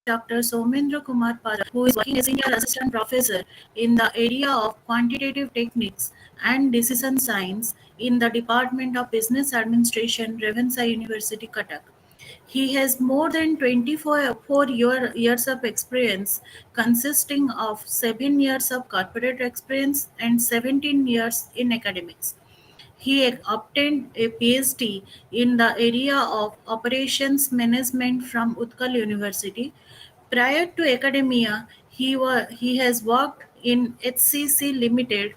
Dr. Soumendra Patra, who is working as Senior Assistant Professor in the area of Quantitative Techniques and Decision Science in the Department of Business Administration, Ravenshaw University, Cuttack. He has more than 24 years of experience, consisting of 7 years of corporate experience and 17 years in academics. He obtained a PhD in the area of operations management from Utkal University. Prior to academia, he has worked in HCC Limited,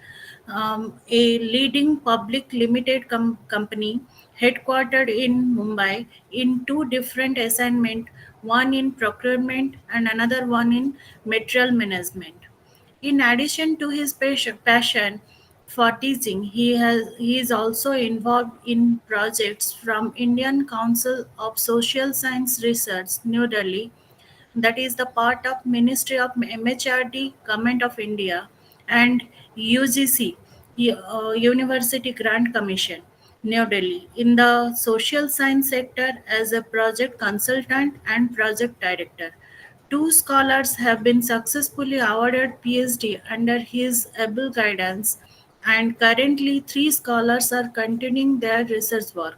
a leading public limited company headquartered in Mumbai, in two different assignments, one in procurement and another one in material management. In addition to his passion for teaching, he is also involved in projects from Indian Council of Social Science Research, New Delhi, that is the part of Ministry of MHRD, Government of India, and UGC, University Grant Commission, New Delhi, in the social science sector as a project consultant and project director. Two scholars have been successfully awarded PhD under his able guidance, and currently three scholars are continuing their research work.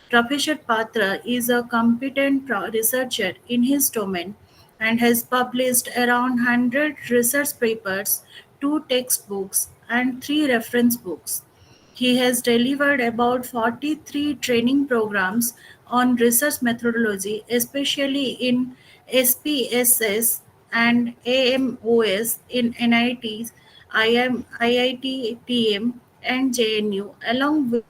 Professor Patra is a competent researcher in his domain and has published around 100 research papers, two textbooks, and three reference books. He has delivered about 43 training programs on research methodology, especially in SPSS and AMOS in NITs, IIT, TM, and JNU, along with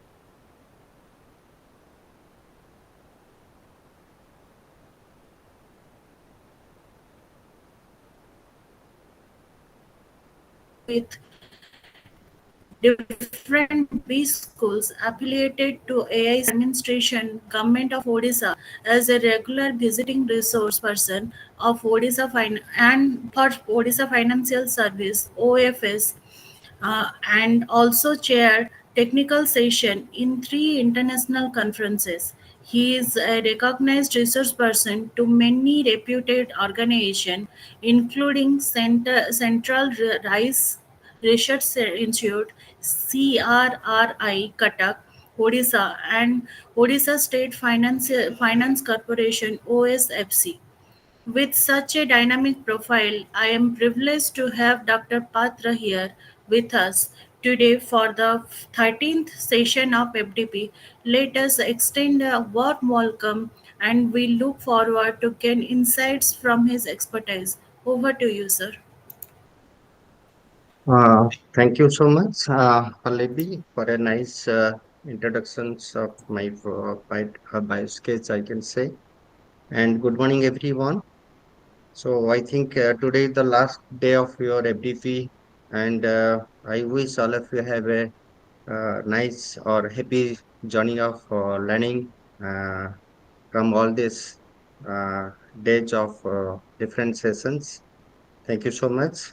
different B schools affiliated to AIC administration, Government of Odisha, as a regular visiting resource person of Odisha and for Odisha Financial Service (OFS), and also chaired technical session in three international conferences. He is a recognized resource person to many reputed organizations, including Central Rice Research Institute, CRRI, Cuttack, Odisha, and Odisha State Finance Corporation, OSFC. With such a dynamic profile, I am privileged to have Dr. Patra here with us today for the 13th session of FDP. Let us extend a warm welcome and we look forward to gain insights from his expertise. Over to you, sir. Thank you so much, Palebi, for a nice introductions of my sketch, I can say. And good morning, everyone. So I think today is the last day of your FDP, and I wish all of you have a nice or happy journey of learning uh, from all these uh, days of different sessions. Thank you so much.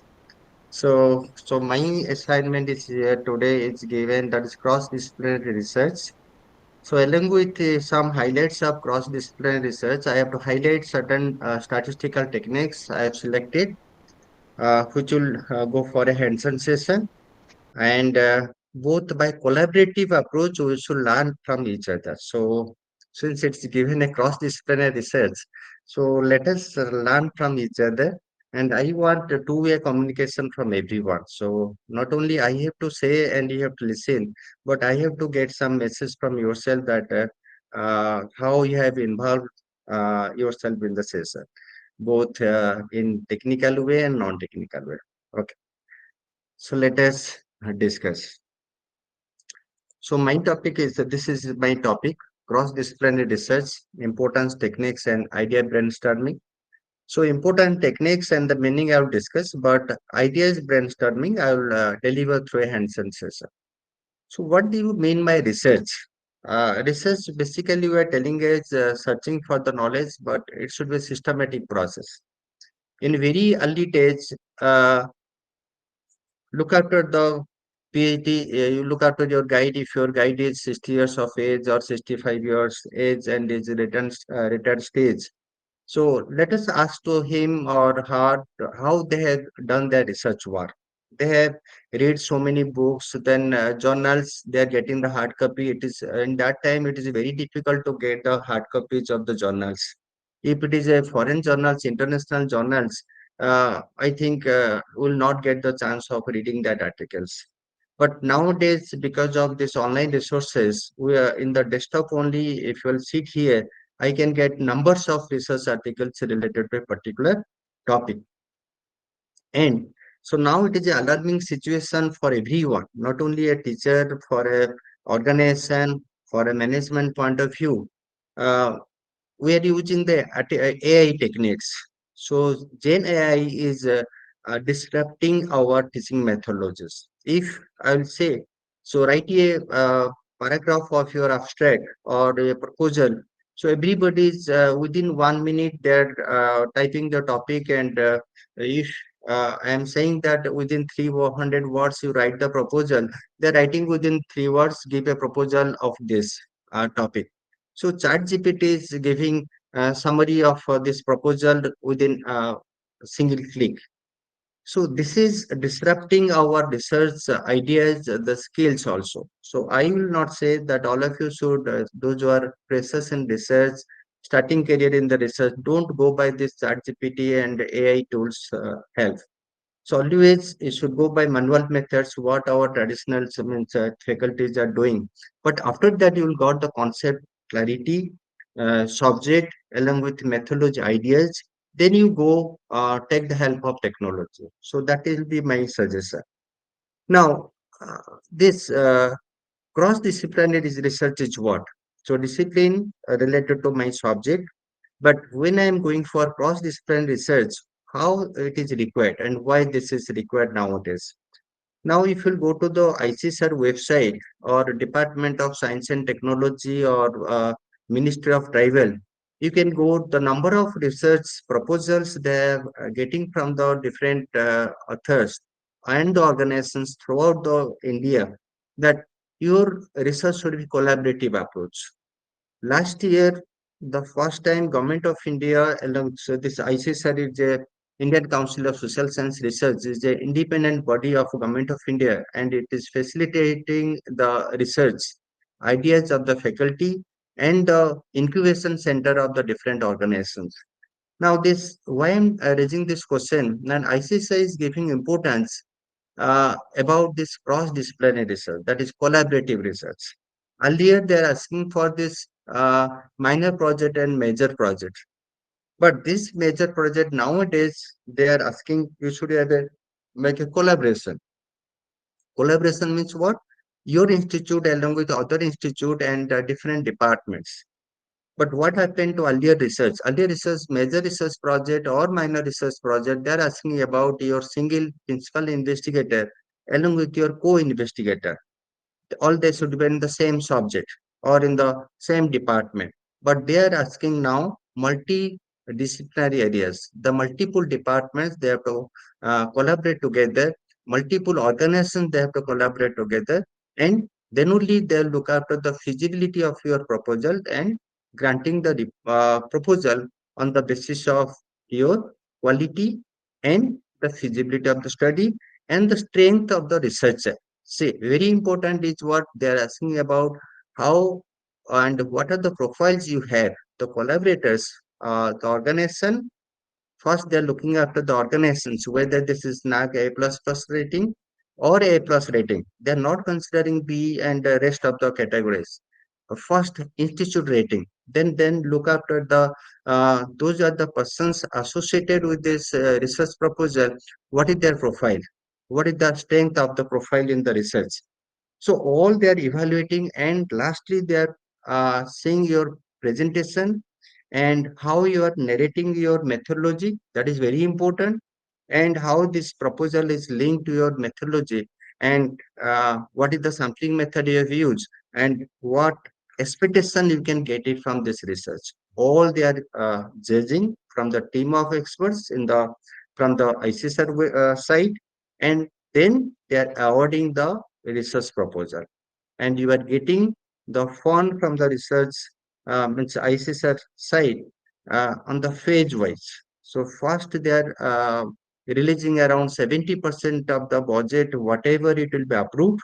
So my assignment is today is given that is cross-disciplinary research. So along with some highlights of cross-disciplinary research, I have to highlight certain statistical techniques I have selected, which will go for a hands-on session. And both by collaborative approach, we should learn from each other. So since it's given a cross-disciplinary research, so let us learn from each other. And I want a two-way communication from everyone. So not only I have to say and you have to listen, but I have to get some message from yourself that how you have involved yourself in the session, both in technical way and non-technical way. Okay. So let us discuss. So my topic is this is my topic, cross-disciplinary research, importance, techniques, and idea brainstorming. So important techniques and the meaning I will discuss, but ideas brainstorming I will deliver through a hands-on session. So what do you mean by research? Research basically we are telling is searching for the knowledge, but it should be a systematic process. In very early stage, look after the PhD, you look after your guide if your guide is 60 years of age or 65 years age and is return stage. So let us ask to him or her how they have done their research work. They have read so many books, then journals. They are getting the hard copy. It is in that time it is very difficult to get the hard copies of the journals. If it is a foreign journals, international journals, I think will not get the chance of reading that articles. But nowadays, because of this online resources, we are in the desktop only. If you will sit here, I can get numbers of research articles related to a particular topic. And so now it is an alarming situation for everyone, not only a teacher, for a organization, for a management point of view. Uh, we are using the AI techniques. So Gen AI is disrupting our teaching methodologies. If I will say, so write a paragraph of your abstract or a proposal. So everybody is within 1 minute they're typing the topic, and if I am saying that within 300 words you write the proposal, they're writing within 3 words, give a proposal of this topic. So ChatGPT is giving a summary of this proposal within a single click. So this is disrupting our research ideas, the skills also. So I will not say that all of you should, those who are freshers in research, starting career in the research, don't go by this ChatGPT and AI tools help. So always it should go by manual methods, what our traditional means, faculties are doing. But after that, you will got the concept clarity, subject along with methodology ideas. Then you go take the help of technology. So that will be my suggestion. Now, this cross-disciplinary research is what? So discipline related to my subject, but when I am going for cross-disciplinary research, how it is required and why this is required nowadays. Now, if you go to the ICSR website or Department of Science and Technology or Ministry of Travel, you can go the number of research proposals they are getting from the different authors and the organizations throughout the India, that your research should be collaborative approach. Last year, the first time Government of India, along so this ICSR is a Indian Council of Social Science Research, is an independent body of Government of India, and it is facilitating the research ideas of the faculty and the incubation center of the different organizations. Now, this why I'm raising this question, and ICSR is giving importance about this cross-disciplinary research, that is collaborative research. Earlier, they are asking for this minor project and major project. But this major project nowadays, they are asking you should have make a collaboration. Collaboration means what? Your institute along with other institute and different departments. But what happened to earlier research? Earlier research, major research project or minor research project, they are asking about your single principal investigator along with your co-investigator. All they should be in the same subject or in the same department. But they are asking now multidisciplinary areas. The multiple departments, they have to collaborate together. Multiple organizations, they have to collaborate together. And then only they'll look after the feasibility of your proposal and granting the proposal on the basis of your quality and the feasibility of the study and the strength of the researcher. See, very important is what they are asking about how and what are the profiles you have, the collaborators, the organization. First, they're looking after the organizations, whether this is NAC A plus plus rating or A plus rating. They're not considering B and the rest of the categories. First, institute rating. Then look after the those are the persons associated with this research proposal. What is their profile? What is the strength of the profile in the research? So all they are evaluating, and lastly they are seeing your presentation and how you are narrating your methodology. That is very important, and how this proposal is linked to your methodology, and what is the sampling method you have used, and what expectation you can get it from this research. All they are judging from the team of experts in the from the ICSR side, and then they are awarding the research proposal, and you are getting the fund from the research means ICSR side. on the phase wise. So first they are releasing around 70% of the budget, whatever it will be approved.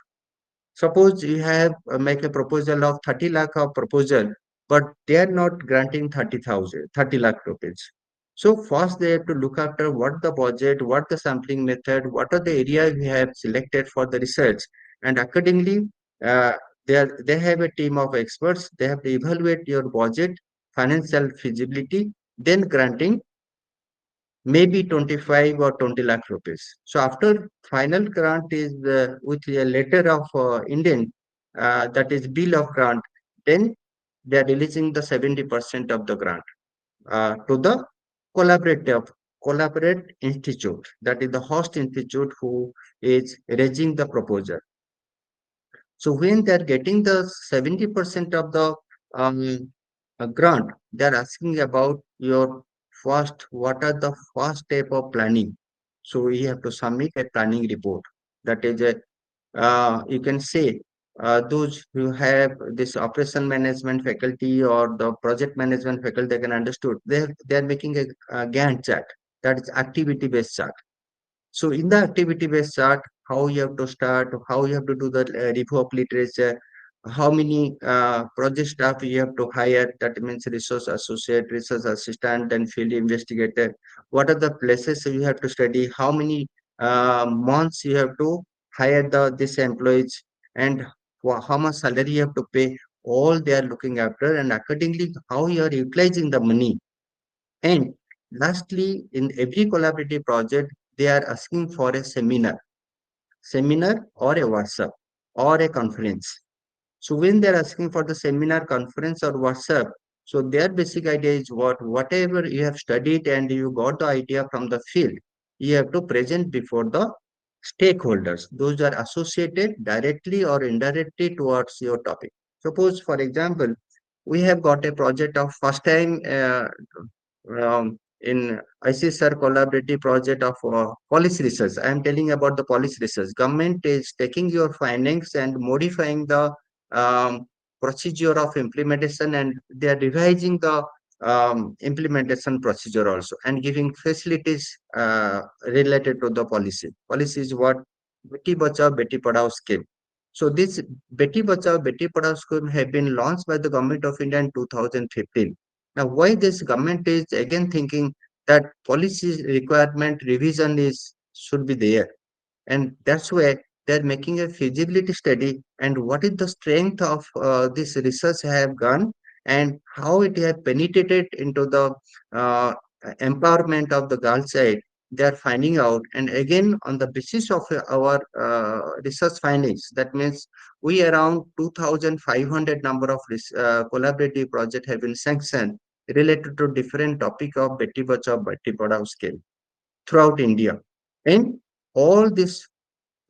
Suppose you have make a proposal of 30 lakh of proposal, but they are not granting 30 lakh rupees. So first they have to look after what the budget, what the sampling method, what are the areas we have selected for the research, and accordingly, uh, they have a team of experts. They have to evaluate your budget, financial feasibility, then granting maybe 25 or 20 lakh rupees. So after final grant is with a letter of Indian, that is bill of grant, then they are releasing the 70% of the grant to the collaborative collaborate institute, that is the host institute who is raising the proposal. So when they are getting the 70% of the grant, they are asking about your first, what are the first step of planning. So we have to submit a planning report. That is a, you can say, those who have this operation management faculty or the project management faculty, they can understood. They are making a Gantt chart, that is activity based chart. So in the activity-based chart, how you have to start, how you have to do the review of literature, how many project staff you have to hire, that means resource associate, research assistant, and field investigator. What are the places you have to study, how many months you have to hire these employees, and how much salary you have to pay, all they are looking after, and accordingly, how you are utilizing the money. And lastly, in every collaborative project, they are asking for a seminar or a workshop or a conference. So when they're asking for the seminar, conference, or workshop, so their basic idea is whatever you have studied and you got the idea from the field, you have to present before the stakeholders. Those are associated directly or indirectly towards your topic. Suppose, for example, we have got a project of first time in ICSR collaborative project of policy research. I am telling about the policy research. Government is taking your findings and modifying the procedure of implementation, and they are revising the implementation procedure also, and giving facilities related to the policy. Policy is what? Beti Bachao Beti Padhao scheme. So this Beti Bachao Beti Padhao scheme have been launched by the government of India in 2015. Now, why this government is again thinking that policy requirement revision is should be there, and that's why they're making a feasibility study and what is the strength of this research have gone and how it has penetrated into the uh, empowerment of the girl child. They are finding out, and again on the basis of our research findings, that means we around 2,500 number of collaborative projects have been sanctioned related to different topic of Beti Bachao Beti Padhao scale throughout India. And all this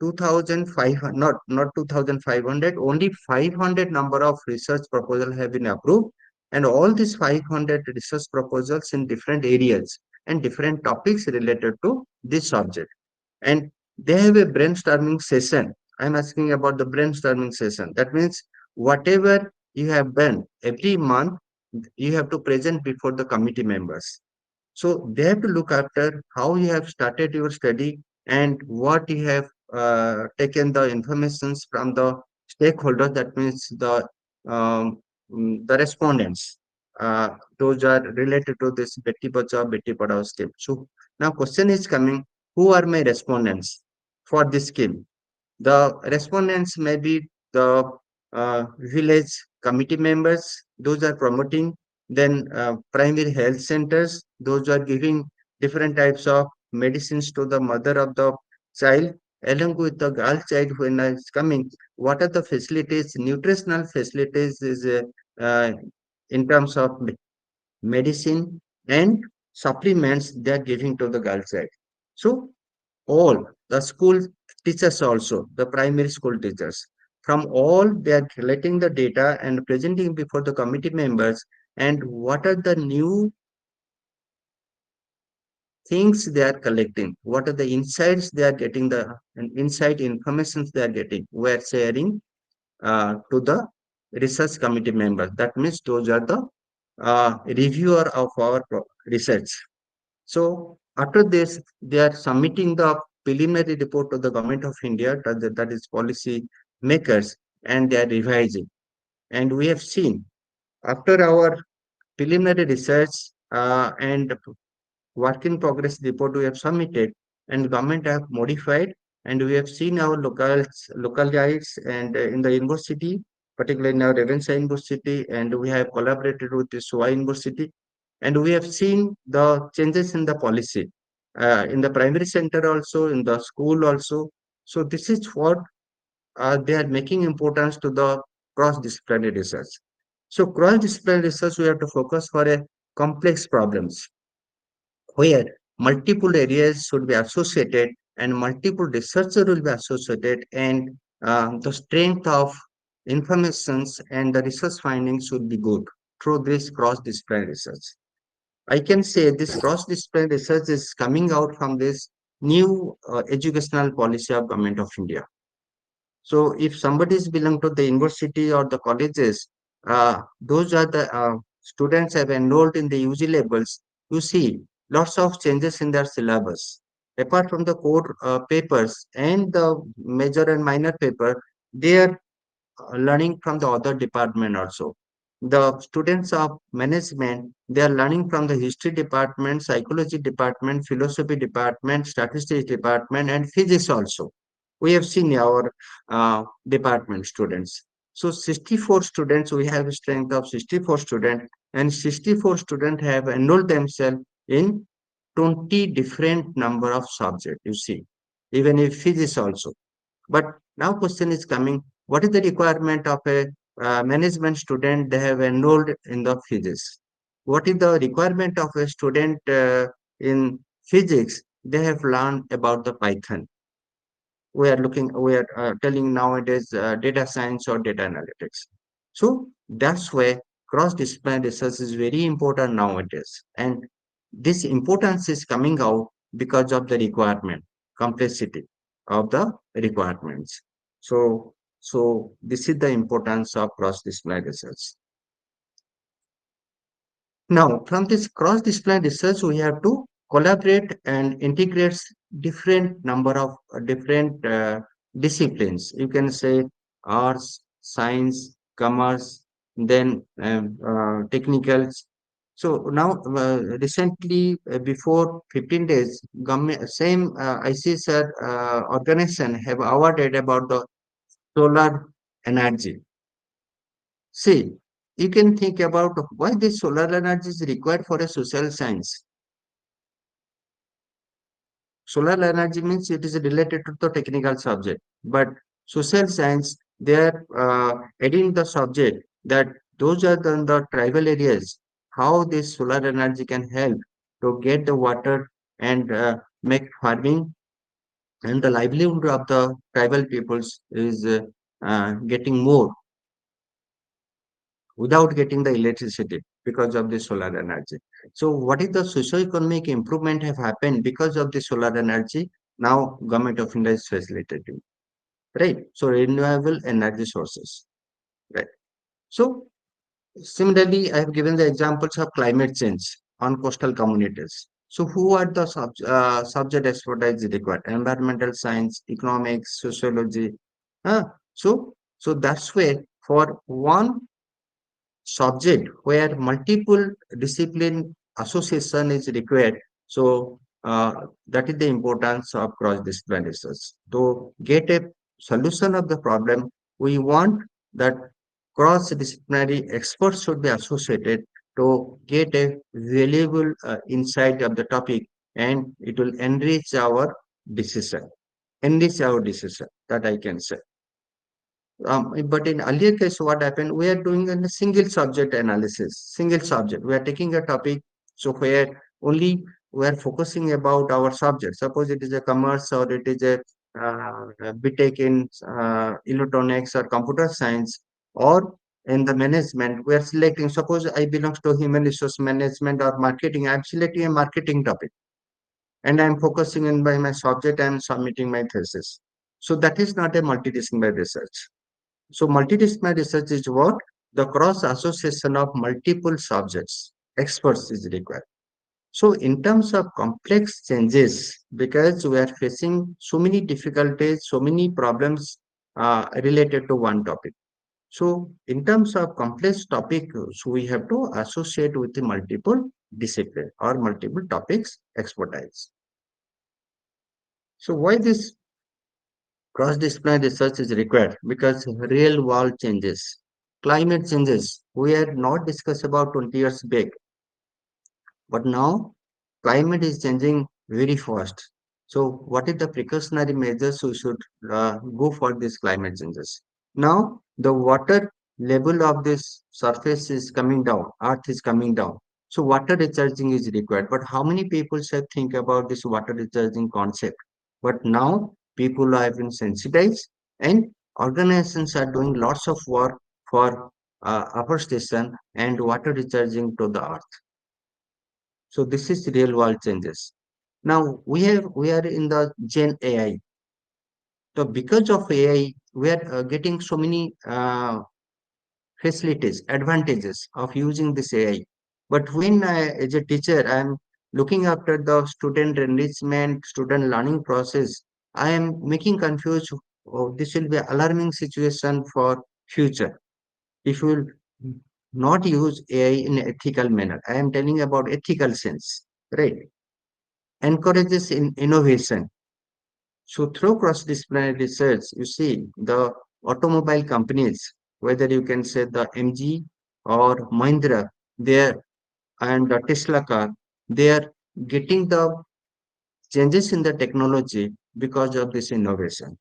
2,500, not 2,500, only 500 number of research proposals have been approved, and all these 500 research proposals in different areas and different topics related to this subject. And they have a brainstorming session. I'm asking about the brainstorming session. That means whatever you have done every month, you have to present before the committee members. So they have to look after how you have started your study and what you have taken the informations from the stakeholders. That means the respondents. Those are related to this Beti Bachao Beti Padhao scheme. So now question is coming: who are my respondents for this scheme? The respondents may be the village committee members, those are promoting, then primary health centers, those are giving different types of medicines to the mother of the child, along with the girl child when is coming. What are the facilities, nutritional facilities is in terms of medicine and supplements they are giving to the girl child. So all the school teachers also, the primary school teachers, from all they are collecting the data and presenting before the committee members, and what are the new things they are collecting, what are the insights they are getting, the insight informations they are getting, we are sharing to the research committee members. That means those are the reviewer of our research. So after this, they are submitting the preliminary report to the government of India, that is policy makers, and they are revising. And we have seen after our preliminary research and work in progress report we have submitted, and government have modified, and we have seen our local guides and in the university, particularly in our Ravenshaw University, and we have collaborated with the SOA University, and we have seen the changes in the policy in the primary center also, in the school also. So this is what they are making importance to the cross-disciplinary research. So cross-disciplinary research, we have to focus for a complex problems where multiple areas should be associated and multiple researchers will be associated, and the strength of informations and the research findings should be good through this cross-disciplinary research. I can say this cross-disciplinary research is coming out from this new educational policy of Government of India. So if somebody is belong to the university or the colleges, those are the students have enrolled in the UG levels. You see lots of changes in their syllabus. Apart from the core papers and the major and minor paper, they are learning from the other department also. The students of management, they are learning from the history department, psychology department, philosophy department, statistics department, and physics also. We have seen our department students. So 64 students, we have a strength of 64 students, and 64 students have enrolled themselves in 20 different number of subjects, you see, even if physics also. But now question is coming, what is the requirement of a management student they have enrolled in the physics? What is the requirement of a student in physics? They have learned about the Python. We are telling nowadays data science or data analytics. So that's why cross-disciplinary research is very important nowadays. And this importance is coming out because of the requirement, complexity of the requirements. So this is the importance of cross-disciplinary research. Now, from this cross-disciplinary research, we have to collaborate and integrate different number of different disciplines. You can say arts, science, commerce, then technicals. So now, recently, before 15 days, government, same ICSR organization have awarded about the solar energy. See, you can think about why this solar energy is required for a social science. Solar energy means it is related to the technical subject, but social science, they are adding the subject that those are the tribal areas, how this solar energy can help to get the water and make farming, and the livelihood of the tribal peoples is getting more without getting the electricity because of the solar energy. So what is the socio-economic improvement have happened because of the solar energy? Now government of India is facilitating, right? So renewable energy sources, right? So similarly, I have given the examples of climate change on coastal communities. So who are the subject expertise required? Environmental science, economics, sociology. Uh, so that's where for one subject where multiple discipline association is required. So that is the importance of cross-disciplinary research. To get a solution of the problem, we want that cross-disciplinary experts should be associated to get a valuable insight of the topic, and it will decision, enrich our decision, that I can say. But in earlier case, what happened? We are doing a single subject analysis, single subject. We are taking a topic, so where only we are focusing about our subject. Suppose it is a commerce or it is a BTech in electronics or computer science, or in the management, we are selecting. Suppose I belongs to human resource management or marketing. I am selecting a marketing topic, and I am focusing in by my subject. I am submitting my thesis. So that is not a multidisciplinary research. So multidisciplinary research is what? The cross association of multiple subjects, experts is required. So, in terms of complex changes, because we are facing so many difficulties, so many problems related to one topic. So, in terms of complex topic, so we have to associate with the multiple discipline or multiple topics expertise. So, why this cross-disciplinary research is required? Because real world changes, climate changes. We had not discussed about 20 years back. But now climate is changing very fast. So what is the precautionary measures we should go for these climate changes? Now the water level of this surface is coming down, earth is coming down. So water recharging is required. But how many people should think about this water recharging concept? But now people have been sensitized and organizations are doing lots of work for afforestation and water recharging to the earth. So this is real world changes. Now we are in the Gen AI. So because of AI, we are getting so many facilities, advantages of using this AI. But when I, as a teacher, I am looking after the student enrichment, student learning process, I am making confused. Oh, this will be alarming situation for future if we will not use AI in ethical manner. I am telling about ethical sense, right? Encourages in innovation. So through cross-disciplinary research, you see the automobile companies, whether you can say the MG or Mahindra, there and the Tesla car, they are getting the changes in the technology because of this innovation.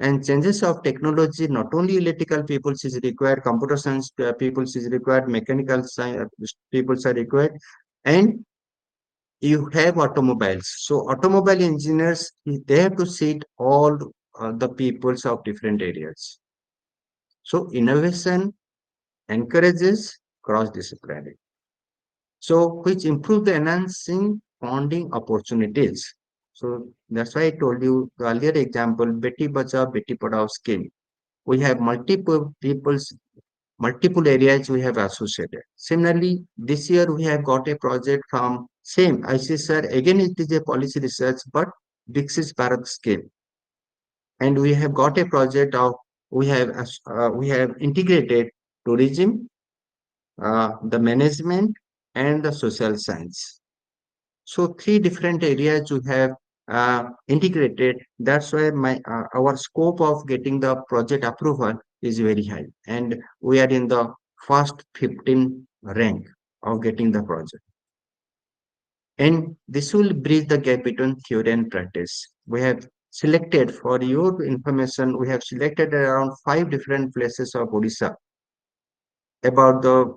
And changes of technology, not only electrical people is required, computer science people is required, mechanical science people are required, and you have automobiles. So automobile engineers, they have to sit all the peoples of different areas. So innovation encourages cross-disciplinary. So which improve the enhancing funding opportunities. So that's why I told you the earlier example, Beti Bachao, Beti Padhao scheme. We have multiple areas we have associated. Similarly, this year we have got a project from same ICSR. Again, it is a policy research, but Dixis Bharat scheme, and we have got a project of we have integrated tourism, the management, and the social science. So three different areas we have integrated. That's why my our scope of getting the project approval is very high, and we are in the first 15 rank of getting the project. And this will bridge the gap between theory and practice. We have selected, for your information, we have selected around 5 different places of Odisha about the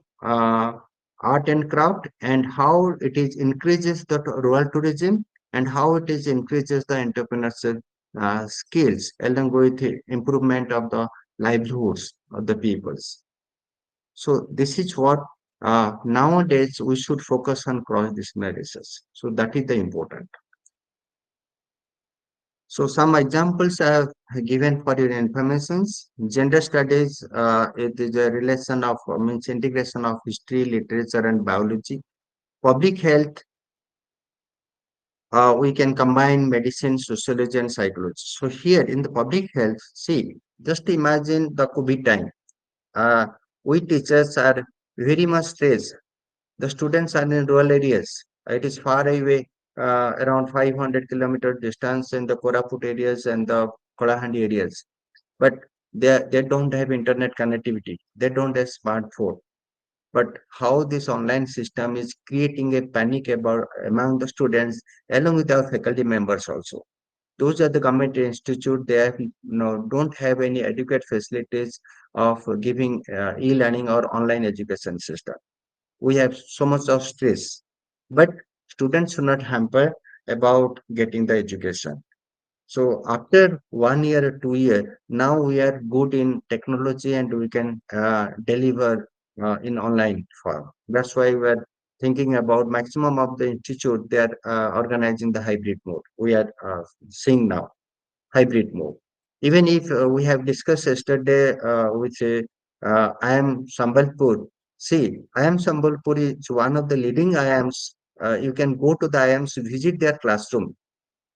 art and craft and how it is increases the rural tourism and how it is increases the entrepreneurship skills along with the improvement of the livelihoods of the peoples. So this is what nowadays we should focus on cross-disciplinary research. So that is the important. So some examples I have given for your informations. Gender studies, it is a relation of means integration of history, literature, and biology. Public health, we can combine medicine, sociology, and psychology. So here in the public health, see, just imagine the COVID time. Uh, we teachers are very much stressed. The students are in rural areas. It is far away, around 500-kilometer distance in the Koraput areas and the Kolahandi areas. But they don't have internet connectivity. They don't have smartphone. But how this online system is creating a panic about among the students along with our faculty members also. Those are the government institute. They have, don't have any adequate facilities of giving e-learning or online education system. We have so much of stress, but students should not hamper about getting the education. So after 1 year or 2 year, now we are good in technology and we can deliver in online form. That's why we are thinking about maximum of the institute. They are organizing the hybrid mode. We are seeing now hybrid mode. Even if we have discussed yesterday with I am Sambalpur. See, I am Sambalpur is one of the leading IIMs. You can go to the IIMs, visit their classroom,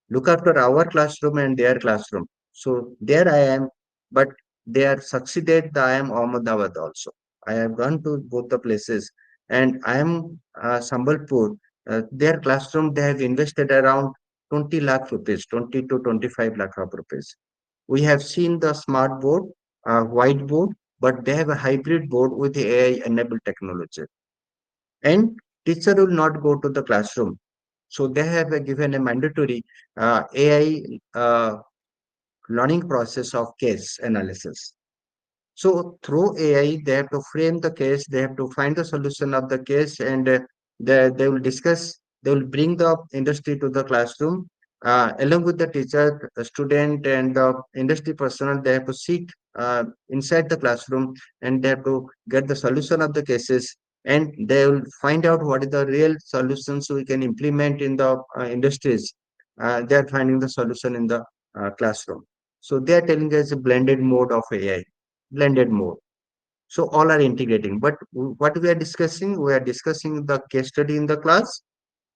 look after our classroom and their classroom. So there I am, but they are succeeded the I am Ahmedabad also. I have gone to both the places and I am Sambalpur. Their classroom, they have invested around 20 lakh rupees, 20 to 25 lakh of rupees. We have seen the smart board, whiteboard, but they have a hybrid board with the AI enabled technology. And teacher will not go to the classroom. So they have given a mandatory AI learning process of case analysis. So through AI, they have to frame the case, they have to find the solution of the case, and they will discuss, they will bring the industry to the classroom. Along with the teacher, the student, and the industry personnel, they have to sit inside the classroom and they have to get the solution of the cases and they will find out what is the real solutions we can implement in the industries. They are finding the solution in the classroom. So they are telling us a blended mode of AI, blended mode. So all are integrating. But what we are discussing, we are discussing the case study in the class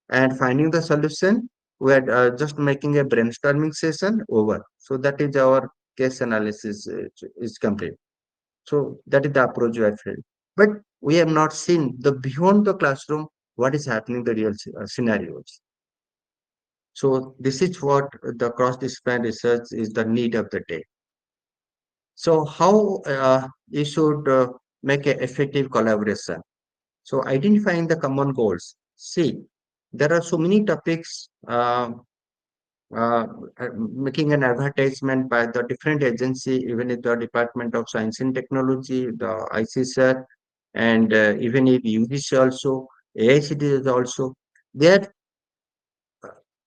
and finding the solution. We are just making a brainstorming session over. So that is our case analysis is complete. So that is the approach we have felt. But we have not seen the beyond the classroom what is happening the real scenarios. So this is what the cross-disciplinary research is the need of the day. So how you should make an effective collaboration? So identifying the common goals. See, there are so many topics. Uh, Making an advertisement by the different agency, even if the Department of Science and Technology, the ICSR, and even if UGC also, AICT is also, they are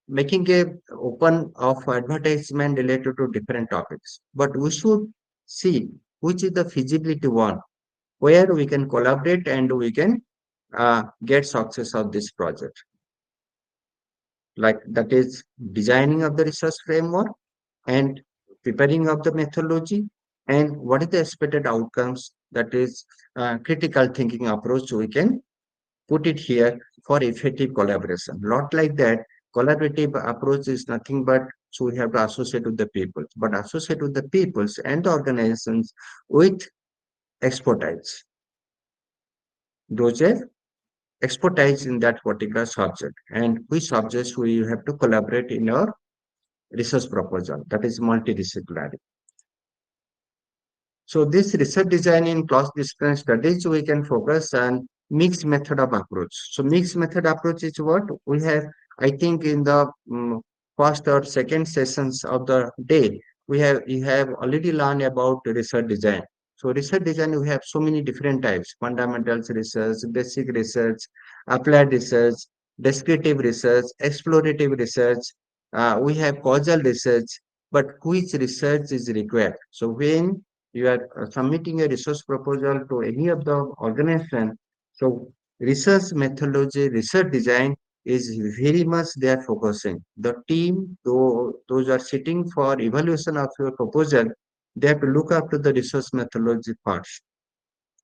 making a open of advertisement related to different topics. But we should see which is the feasibility one, where we can collaborate and we can get success of this project. Like that is designing of the research framework and preparing of the methodology and what is the expected outcomes. That is critical thinking approach. We can put it here for effective collaboration. Not like that. Collaborative approach is nothing but so we have to associate with the people, but associate with the peoples and the organizations with expertise. Those are expertise in that particular subject and which subjects we have to collaborate in our research proposal. That is multidisciplinary. So this research design in cross-disciplinary studies, we can focus on mixed method of approach. So mixed method approach is what we have, I think in the first or second sessions of the day, you have already learned about research design. So research design, we have so many different types: fundamentals research, basic research, applied research, descriptive research, explorative research. We have causal research, but which research is required? So when you are submitting a research proposal to any of the organization, so research methodology, research design is very much they are focusing. The team, though those are sitting for evaluation of your proposal, they have to look after the research methodology parts.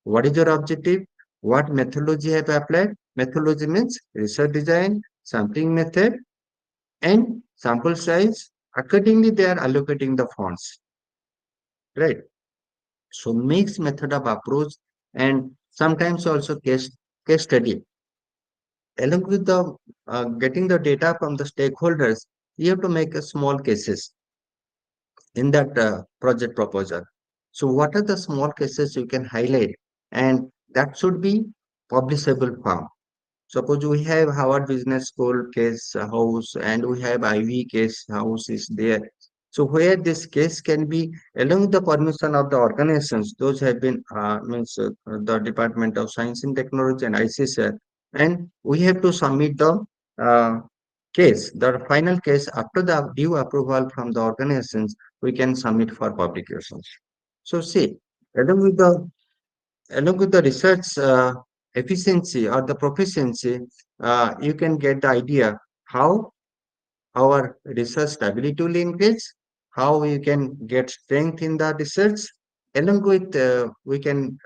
What is your objective? What methodology have applied? Methodology means research design, sampling method, and sample size. Accordingly, they are allocating the funds, right? So mixed method of approach and sometimes also case study. Along with the getting the data from the stakeholders, you have to make a small cases in that project proposal. So what are the small cases you can highlight? And that should be publishable form. Suppose we have Harvard Business School case house and we have IV case house is there. So where this case can be along with the permission of the organizations, those have been means the Department of Science and Technology and ICSR, and we have to submit the uh, case, the final case after the due approval from the organizations, we can submit for publications. So see, along with the along with the research efficiency or the proficiency, you can get the idea how our research stability will increase, how you can get strength in the research, Along with, we can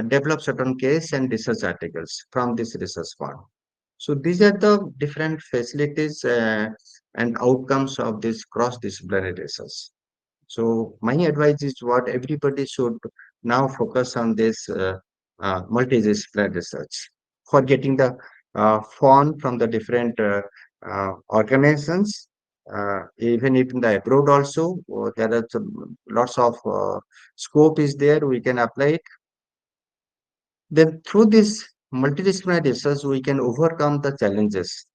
develop certain case and research articles from this research fund. So these are the different facilities and outcomes of this cross-disciplinary research. So my advice is what everybody should now focus on this multidisciplinary research for getting the fund from the different organizations. Even if in the abroad also, there are lots of scope is there. We can apply it. Then through this multidisciplinary research, we can overcome the challenges.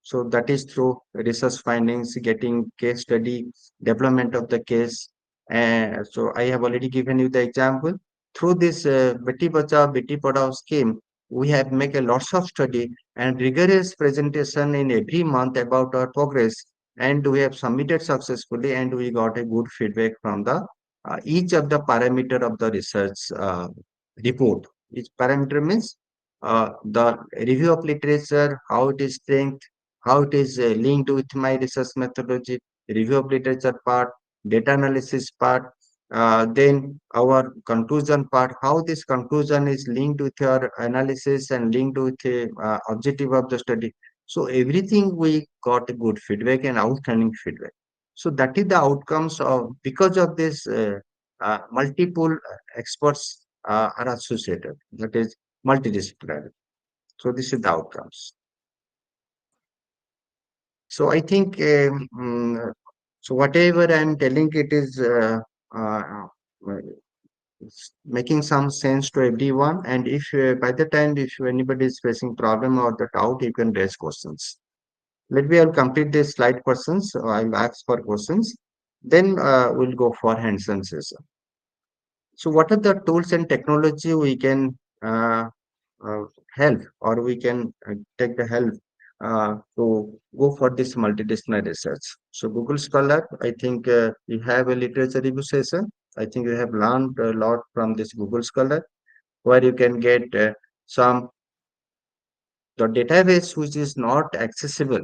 So that is through research findings, getting case study, development of the case. And so I have already given you the example. Through this Beti Bachao Beti Padhao scheme, we have make a lots of study and rigorous presentation in every month about our progress. And we have submitted successfully, and we got a good feedback from the each of the parameter of the research report. Each parameter means the review of literature, how it is strength, how it is linked with my research methodology, review of literature part, data analysis part, then our conclusion part, how this conclusion is linked with your analysis and linked with the objective of the study. So everything we got a good feedback and outstanding feedback. So that is the outcomes of because of this multiple experts are associated. That is multidisciplinary. So this is the outcomes. So I think so. Whatever I'm telling, it is uh, it's making some sense to everyone. And if by the time if anybody is facing problem or the doubt, you can raise questions. Let me I'll complete this slide questions. I'll ask for questions. Then we'll go for hands-on session. So what are the tools and technology we can uh, help or we can take the help to go for this multidisciplinary research. So Google Scholar, I think you have a literature review session. I think you have learned a lot from this Google Scholar where you can get some the database which is not accessible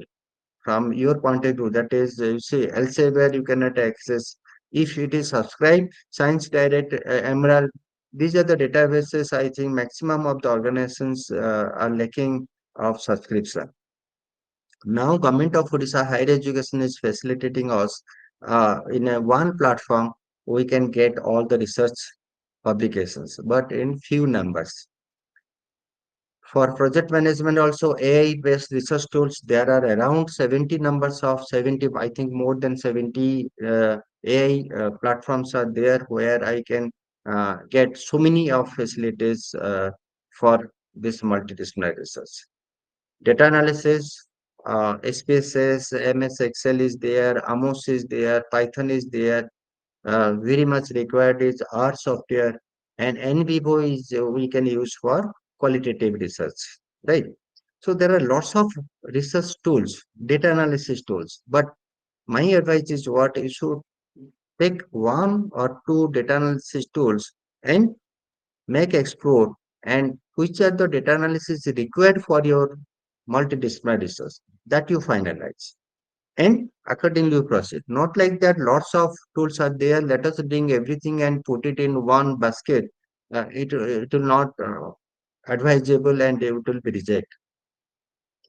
from your point of view. That is, you see, elsewhere you cannot access. If it is subscribed, Science Direct, Emerald, these are the databases. I think maximum of the organizations are lacking of subscription. Now, Government of Odisha Higher Education is facilitating us in a one platform. We can get all the research publications, but in few numbers. For project management, also AI-based research tools, there are around 70 numbers of 70, I think more than 70 AI platforms are there where I can get so many of facilities for this multidisciplinary research. Data analysis, SPSS, MS Excel is there, Amos is there, Python is there, very much required is R software and NVivo is we can use for qualitative research, right? So there are lots of research tools, data analysis tools, but my advice is what you should pick one or two data analysis tools and make explore and which are the data analysis required for your multidisciplinary research that you finalize and accordingly you proceed. Not like that, lots of tools are there. Let us bring everything and put it in one basket. It will not advisable and it will be rejected,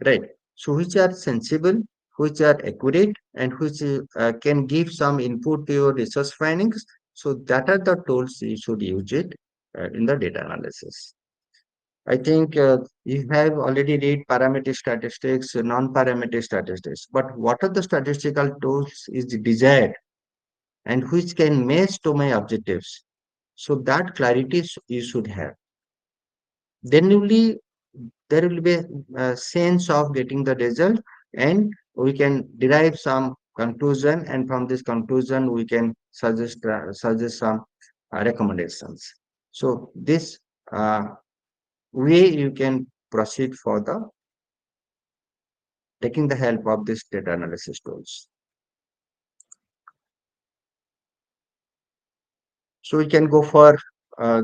right? So which are sensible, which are accurate, and which can give some input to your research findings. So that are the tools you should use it in the data analysis. I think you have already read parametric statistics, non-parametric statistics, but what are the statistical tools is desired and which can match to my objectives? So that clarity you should have. Then only there will be a sense of getting the result and we can derive some conclusion and from this conclusion we can suggest some recommendations. So this way you can proceed for the taking the help of this data analysis tools. So we can go for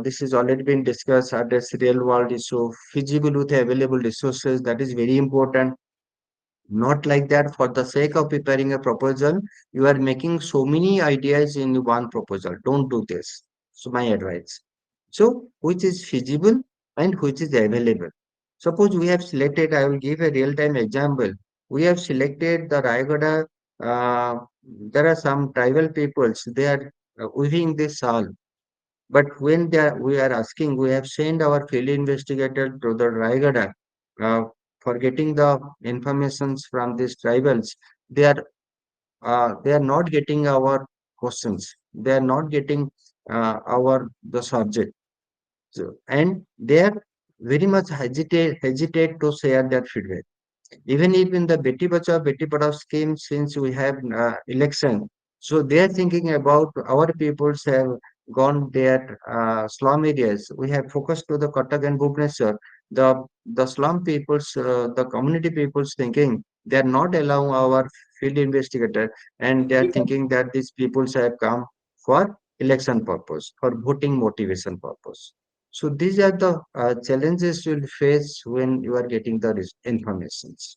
this is already been discussed address real world issue feasible with available resources that is very important. Not like that for the sake of preparing a proposal, you are making so many ideas in one proposal. Don't do this. So my advice. So which is feasible and which is available. Suppose we have selected, I will give a real-time example. We have selected the Rayagada, there are some tribal peoples, they are weaving this shawl. But when we are asking, we have sent our field investigator to the Raigada uh, for getting the informations from these tribals. They are not getting our questions. They are not getting our the subject. So, and they are very much hesitate to share their feedback. Even if in the Beti Bachao Beti Padhao scheme, since we have election, so they are thinking about our peoples have gone their slum areas. We have focused to the Cuttack and Bhubaneswar. The slum peoples, the community peoples thinking they are not allowing our field investigator, and they are thinking that these peoples have come for election purpose, for voting motivation purpose. So these are the challenges you'll face when you are getting the informations,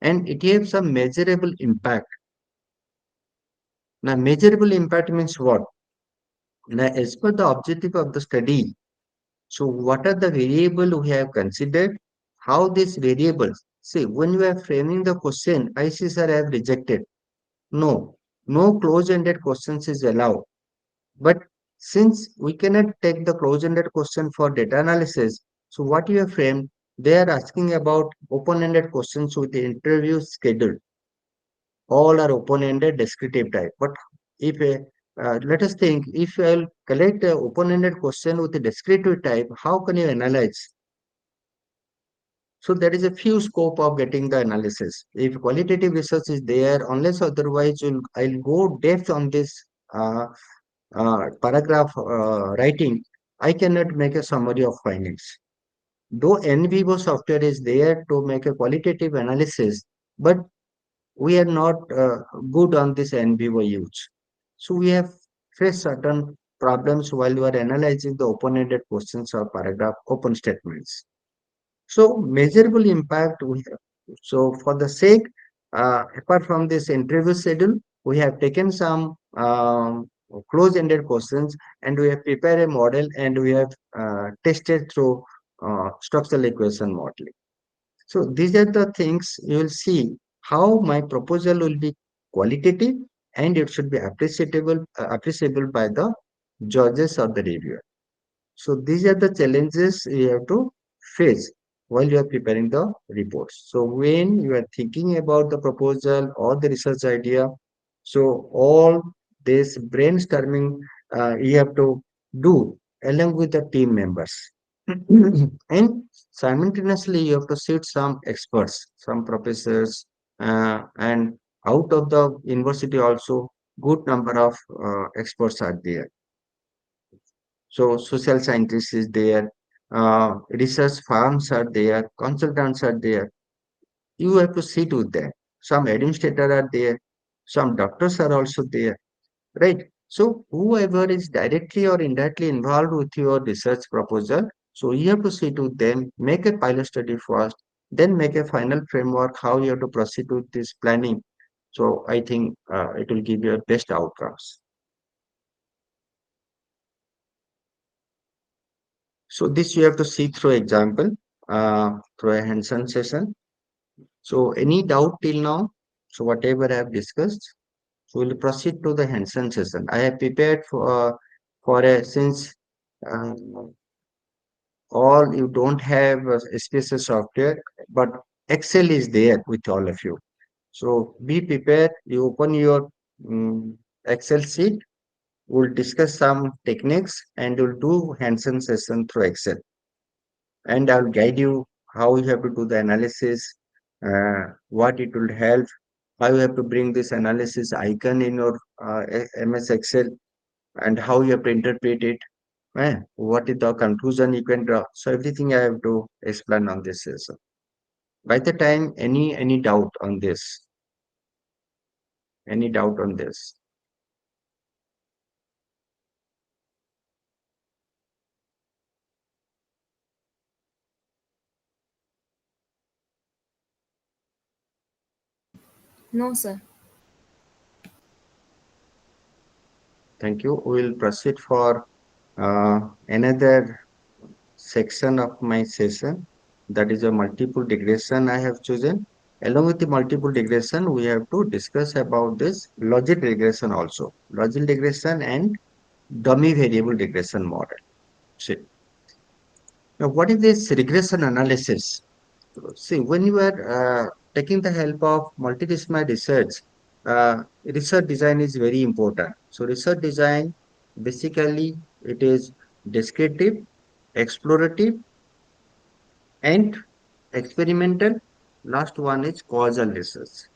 and it has some measurable impact. Now, measurable impact means what? Now, as per the objective of the study, so what are the variable we have considered? How these variables? See, when you are framing the question, I see sir have rejected. No, no close-ended questions is allowed. But since we cannot take the close-ended question for data analysis, so what you have framed, they are asking about open-ended questions with the interview schedule. All are open-ended descriptive type. But if let us think, if I'll collect an open-ended question with a descriptive type, how can you analyze? So there is a few scope of getting the analysis. If qualitative research is there, unless otherwise, I'll go depth on this paragraph writing. I cannot make a summary of findings. Though in vivo software is there to make a qualitative analysis, but we are not good on this in vivo use. So we have faced certain problems while we are analyzing the open-ended questions or paragraph open statements. So measurable impact we have. So for the sake, apart from this interview schedule, we have taken some close-ended questions and we have prepared a model and we have tested through structural equation modeling. So these are the things you will see how my proposal will be qualitative and it should be appreciable by the judges or the reviewer. So these are the challenges you have to face while you are preparing the reports. So when you are thinking about the proposal or the research idea, so all this brainstorming you have to do along with the team members. And simultaneously you have to sit some experts, some professors, and out of the university also good number of experts are there. So social scientists is there, research firms are there, consultants are there. You have to sit with them. Some administrators are there, some doctors are also there, right? So whoever is directly or indirectly involved with your research proposal, so you have to sit with them, make a pilot study first, then make a final framework how you have to proceed with this planning. So I think it will give you best outcomes. So this you have to see through example, through a hands-on session. So any doubt till now? So whatever I have discussed, so we'll proceed to the hands-on session. I have prepared for a since uh, all you don't have a special software, but Excel is there with all of you. So be prepared. You open your Excel sheet. We'll discuss some techniques and we'll do hands-on session through Excel. And I'll guide you how you have to do the analysis, what it will help, how you have to bring this analysis icon in your MS Excel, and how you have to interpret it. What is the conclusion you can draw? So everything I have to explain on this session. By the time, any doubt on this? Any doubt on this? No, sir. Thank you. We will proceed for another section of my session. That is a multiple regression I have chosen. Along with the multiple regression, we have to discuss about this logic regression also. Logic regression and dummy variable regression model. See, now what is this regression analysis? See, when you are taking the help of multidisciplinary research, research design is very important. So research design, basically, it is descriptive, explorative, and experimental. Last one is causal research.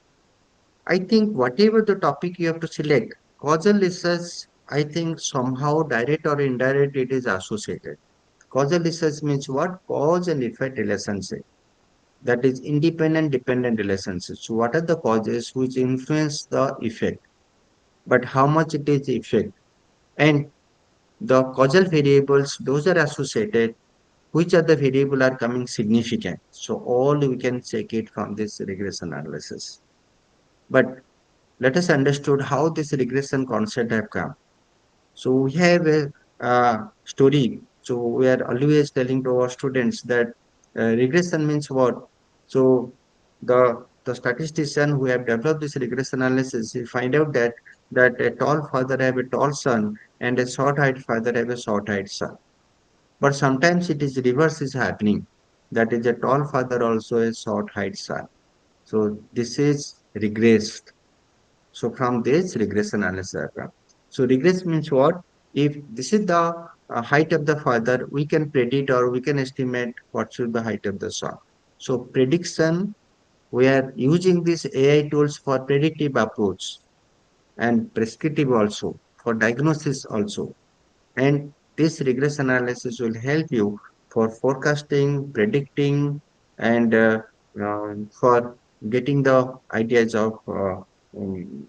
I think whatever the topic you have to select, causal research, I think somehow direct or indirect, it is associated. Causal research means what? Cause and effect relationship. That is independent dependent relationships. So what are the causes which influence the effect, but how much it is effect, and the causal variables, those are associated, which are the variable are coming significant. So all we can check it from this regression analysis. But let us understood how this regression concept have come. So we have a story. So we are always telling to our students that regression means what? So the statistician who have developed this regression analysis, he find out that a tall father have a tall son and a short height father have a short height son. But sometimes it is reverse is happening. That is a tall father also a short height son. So this is regressed. So from this regression analysis diagram. So regress means what? If this is the height of the father, we can predict or we can estimate what should be the height of the son. So prediction, we are using these AI tools for predictive approach and prescriptive also for diagnosis also. And this regression analysis will help you for forecasting, predicting, and for getting the ideas of um,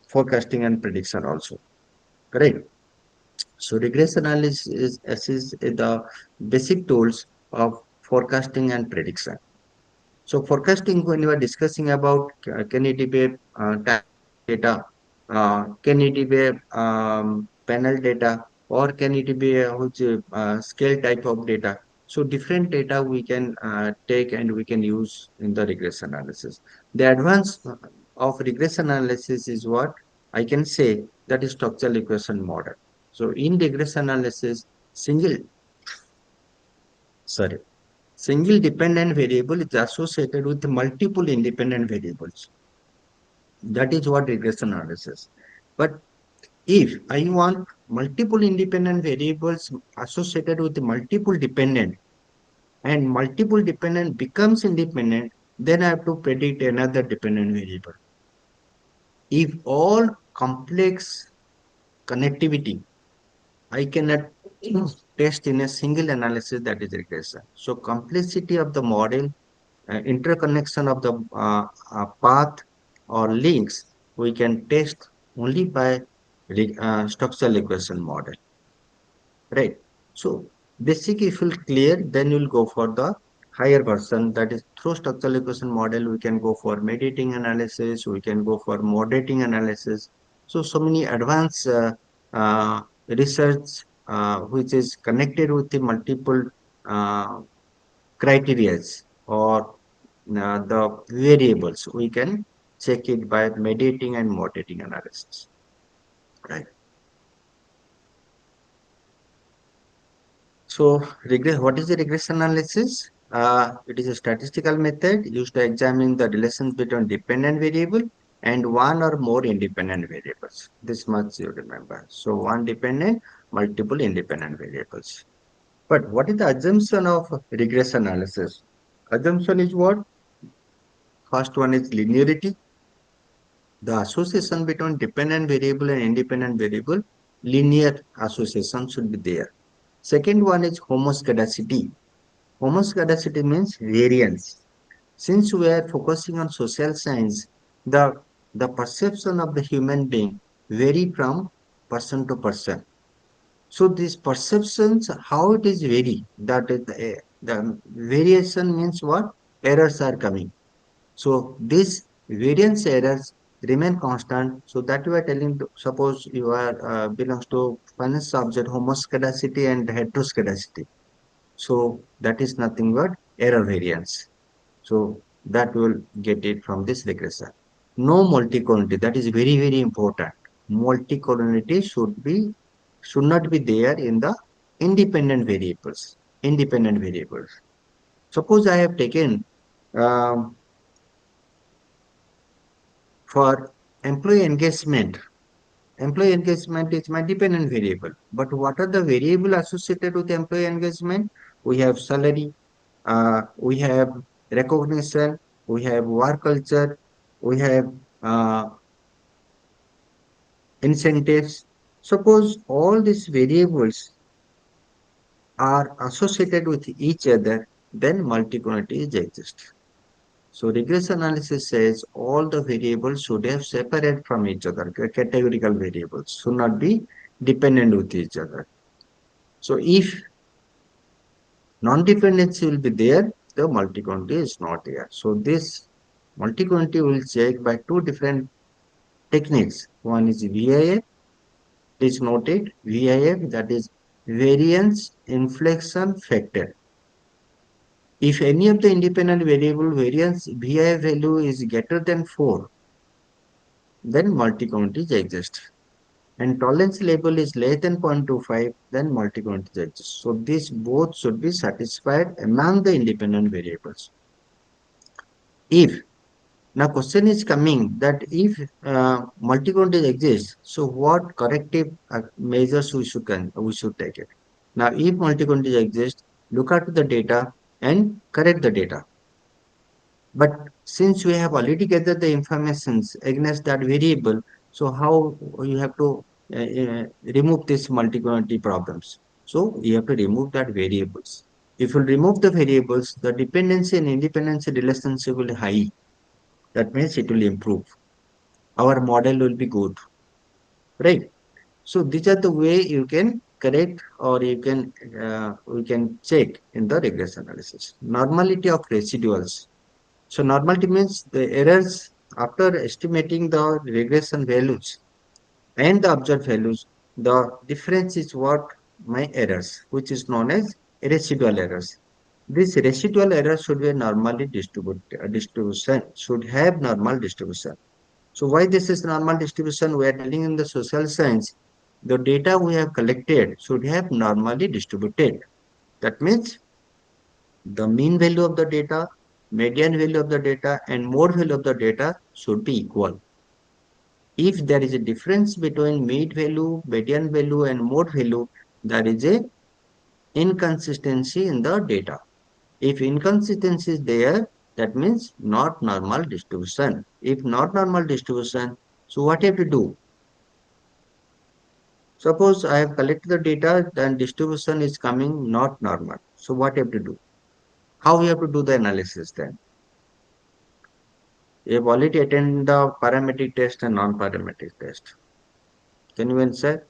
forecasting and prediction also. Correct. So regression analysis is the basic tools of forecasting and prediction. So forecasting, when you are discussing about can it be time data, can it be panel data, or can it be which scale type of data. So different data we can take and we can use in the regression analysis. The advance of regression analysis is what I can say, that is structural equation model. So in regression analysis, single sorry single dependent variable is associated with multiple independent variables. That is what regression analysis. But if I want multiple independent variables associated with multiple dependent and multiple dependent becomes independent, then I have to predict another dependent variable. If all complex connectivity, I cannot test in a single analysis, that is regression. So complexity of the model, interconnection of the path or links, we can test only by structural equation model, right? So basic if you clear, then you'll go for the higher version, that is through structural equation model we can go for mediating analysis, we can go for moderating analysis. So many advanced research which is connected with the multiple uh, criterias or the variables, we can check it by mediating and moderating analysis, right? So, what is the regression analysis? It is a statistical method used to examine the relations between dependent variable and one or more independent variables. This much you remember. So, one dependent, multiple independent variables. But what is the assumption of regression analysis? Assumption is what? First one is linearity. The association between dependent variable and independent variable, linear association should be there. Second one is homoscedasticity. Homoscedasticity means variance. Since we are focusing on social science, the, the perception of the human being vary from person to person. So these perceptions, how it is vary, that is the variation means what? Errors are coming. So this variance errors remain constant. So that you are telling, suppose you are belongs to finance subject homoscedasticity and heteroscedasticity. So that is nothing but error variance. So that will get it from this regression. No multicollinearity. That is very, very important. Multicollinearity should not be there in the independent variables. Independent variables. Suppose I have taken um, for employee engagement. Employee engagement is my dependent variable. But what are the variable associated with employee engagement? We have salary, we have recognition, we have work culture, we have uh, incentives. Suppose all these variables are associated with each other, then multicollinearity is exist. So regression analysis says all the variables should have separate from each other. Categorical variables should not be dependent with each other. So if non-dependency will be there, the multi-quantity is not there. So this multi-quantity will check by two different techniques. One is VIF, please note it, VIF, that is variance inflection factor. If any of the independent variable variance VIF value is greater than 4, then multi-quantity exists. And tolerance level is less than 0.25, then multi-quantity exists. So these both should be satisfied among the independent variables. If now question is coming that if multi-quantity exists, so what corrective measures we should take it. Now, if multi-quantity exists, look at the data and correct the data. But since we have already gathered the informations against that variable, so how you have to remove this multi-quantity problems? So you have to remove that variables. If you remove the variables, the dependency and independency relationship will high. That means it will improve. Our model will be good, right? So these are the way you can correct or we can check in the regression analysis. Normality of residuals. So normality means the errors after estimating the regression values and the observed values. The difference is what my errors, which is known as residual errors. This residual error should be normally distribution, should have normal distribution. So why this is normal distribution? We are telling in the social science, the data we have collected should have normally distributed. That means the mean value of the data, median value of the data, and mode value of the data should be equal. If there is a difference between mean value, median value, and mode value, there is a inconsistency in the data. If inconsistency is there, that means not normal distribution. If not normal distribution, so what you have to do? Suppose I have collected the data, then distribution is coming not normal. So what you have to do? How you have to do the analysis then? You have already attended the parametric test and non-parametric test. Can you answer?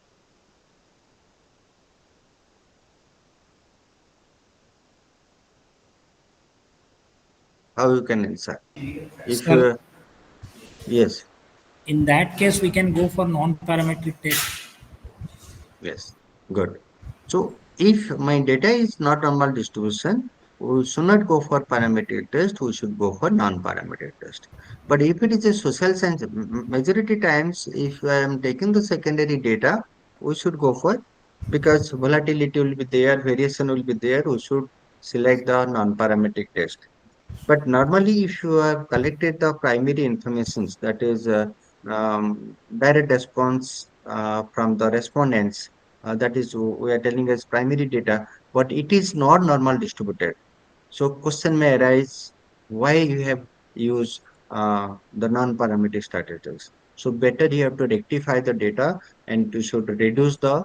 How you can answer? If Sir, you, yes, in that case, we can go for non-parametric test. yes, good. So if my data is not normal distribution, we should not go for parametric test, we should go for non-parametric test. But if it is a social science, majority times, if I am taking the secondary data, we should go for, because volatility will be there, variation will be there, we should select the non-parametric test. But normally, if you have collected the primary informations, that is direct response from the respondents, that is we are telling as primary data, but it is not normal distributed. So question may arise, why you have used the non-parametric statistics? So better you have to rectify the data and you should reduce the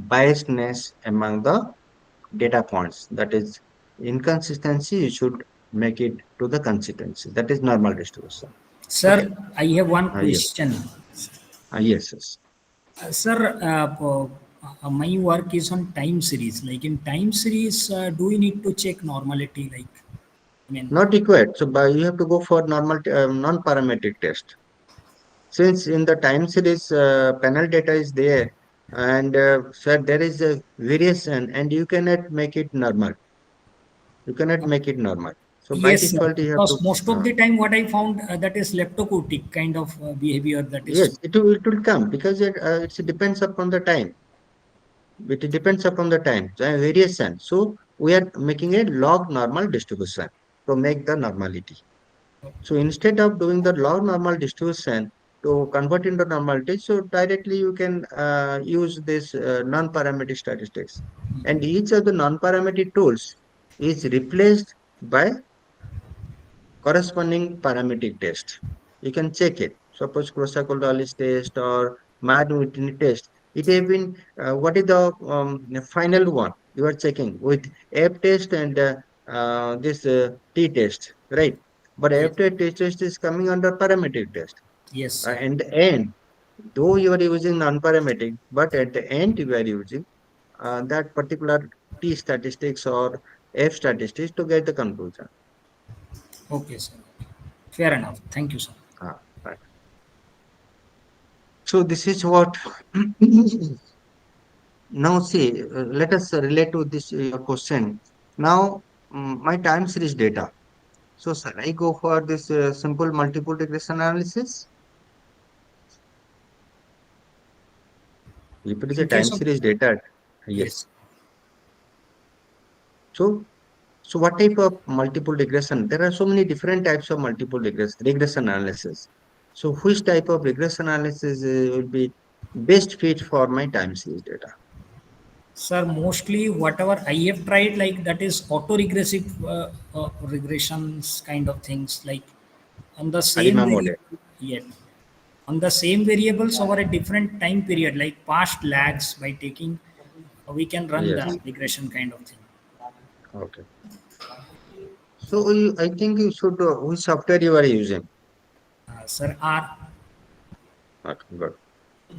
biasness among the data points. That is inconsistency, you should make it to the consistency. That is normal distribution. Okay. Sir, I have one Yes. question. Yes. Yes. Sir, my work is on time series. Like in time series, do we need to check normality? Like mean, Not required. So you have to go for normal non-parametric test. Since in the time series panel data is there, and sir, there is a variation, and you cannot make it normal. You cannot make it normal. So by yes, sir. default, you have Because to. most of the time, what I found that is leptocotic kind of behavior that is. Yes, it will come because it depends upon the time. It depends upon the time. So variation. So we are making a log normal distribution to make the normality. So instead of doing the log normal distribution to convert into normality, so directly you can use this non-parametric statistics. And each of the non-parametric tools is replaced by corresponding parametric test. You can check it. Suppose Krosa-Koldalis test or Mad-Whitney test. It have been, what is the final one you are checking with F test and this T test, right? But Yes, after test is coming under parametric test. yes, sir. In the end, though you are using non-parametric, but at the end you are using that particular T statistics or F statistics to get the conclusion. Okay, sir. Fair enough. Thank you, sir. Right. So this is what now see, let us relate to this question. Now, my time series data. So shall I go for this simple multiple regression analysis? If it is a In time case of series data, yes. yes, So, so what type of multiple regression? There are so many different types of multiple regression analysis. So which type of regression analysis will be best fit for my time series data? sir. Mostly whatever I have tried, like that is auto-regressive regressions kind of things, like on the same Arima model. variable, yet on the same variables over a different time period, like past lags. By taking, we can run the Yes. regression kind of thing. Okay. So I think you should, which software you are using? Sir, R. Okay, good.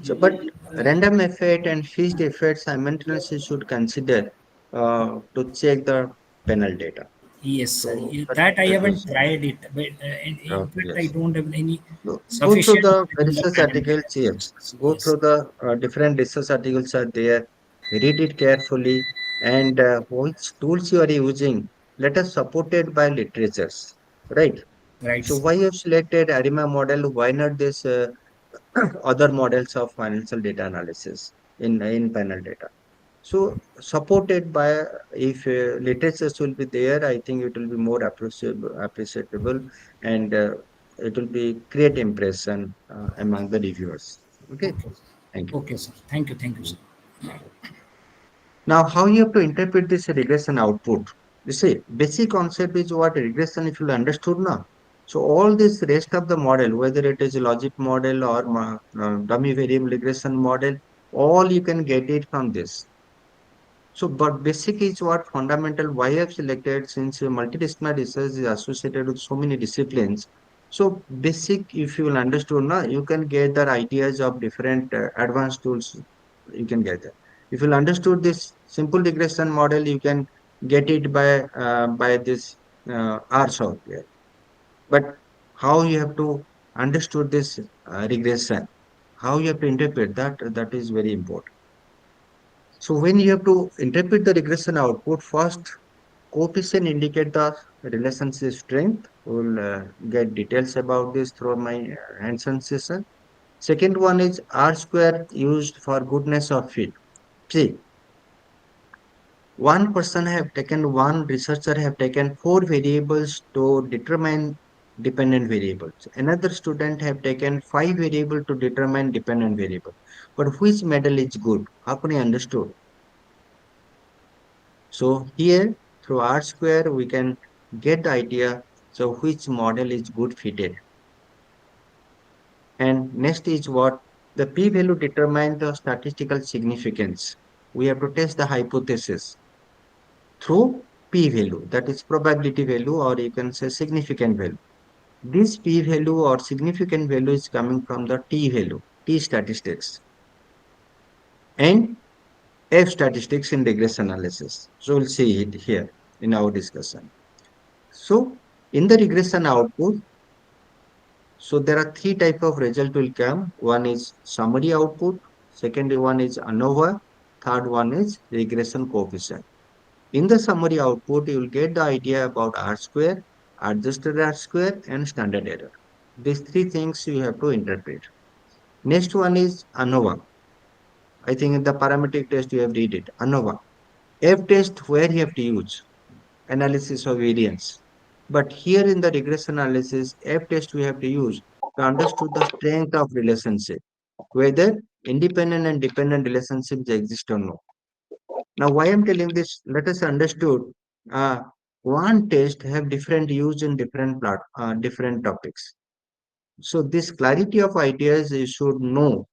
So, but random effect and fixed effect simultaneously should consider to check the panel data. Yes, sir. So, but That I it haven't was, tried it, but in fact, I yes. don't have any Go through sufficient the knowledge on the research panel articles, data. yes. Go Yes, through the different research articles are there. Read it carefully, and which tools you are using, let us supported by literatures, right? right, So sir. why you have selected ARIMA model? Why not this other models of financial data analysis in panel data? So supported by if literatures will be there, I think it will be more appreciable, and it will be great impression among the reviewers. Okay, Okay, thank you. okay, sir. Thank you, sir. Now, how you have to interpret this regression output? You see, basic concept is what regression if you understood now. So all this rest of the model, whether it is a logic model or dummy variable regression model, all you can get it from this. So, but basic is what fundamental why I've selected since multidisciplinary research is associated with so many disciplines. So, basic, if you will understand, now you can get the ideas of different advanced tools. You can get that. If you understood this simple regression model, you can get it by this R software. But how you have to understood this regression, how you have to interpret that, that is very important. So when you have to interpret the regression output, first coefficient indicate the relationship strength. We'll get details about this through my hands-on session. Second one is R square used for goodness of fit. See, one researcher have taken four variables to determine dependent variables. Another student have taken five variables to determine dependent variable. But which model is good? How can you understood? So here through R square, we can get the idea. So which model is good fitted. And next is what the p-value determine the statistical significance. We have to test the hypothesis through p-value, that is probability value, or you can say significant value. This p-value or significant value is coming from the t value, t statistics, and f statistics in regression analysis. So we'll see it here in our discussion. So In the regression output, so there are three type of result will come. One is summary output, second one is ANOVA, third one is regression coefficient. In the summary output, you will get the idea about R square, adjusted R square, and standard error. These three things you have to interpret. Next one is ANOVA. I think in the parametric test you have read it. ANOVA. F test where you have to use analysis of variance. But here in the regression analysis, F test we have to use to understand the strength of relationship, whether independent and dependent relationships exist or no. Now, why I'm telling this? Let us understood. Uh, one test have different use in different topics. So this clarity of ideas you should know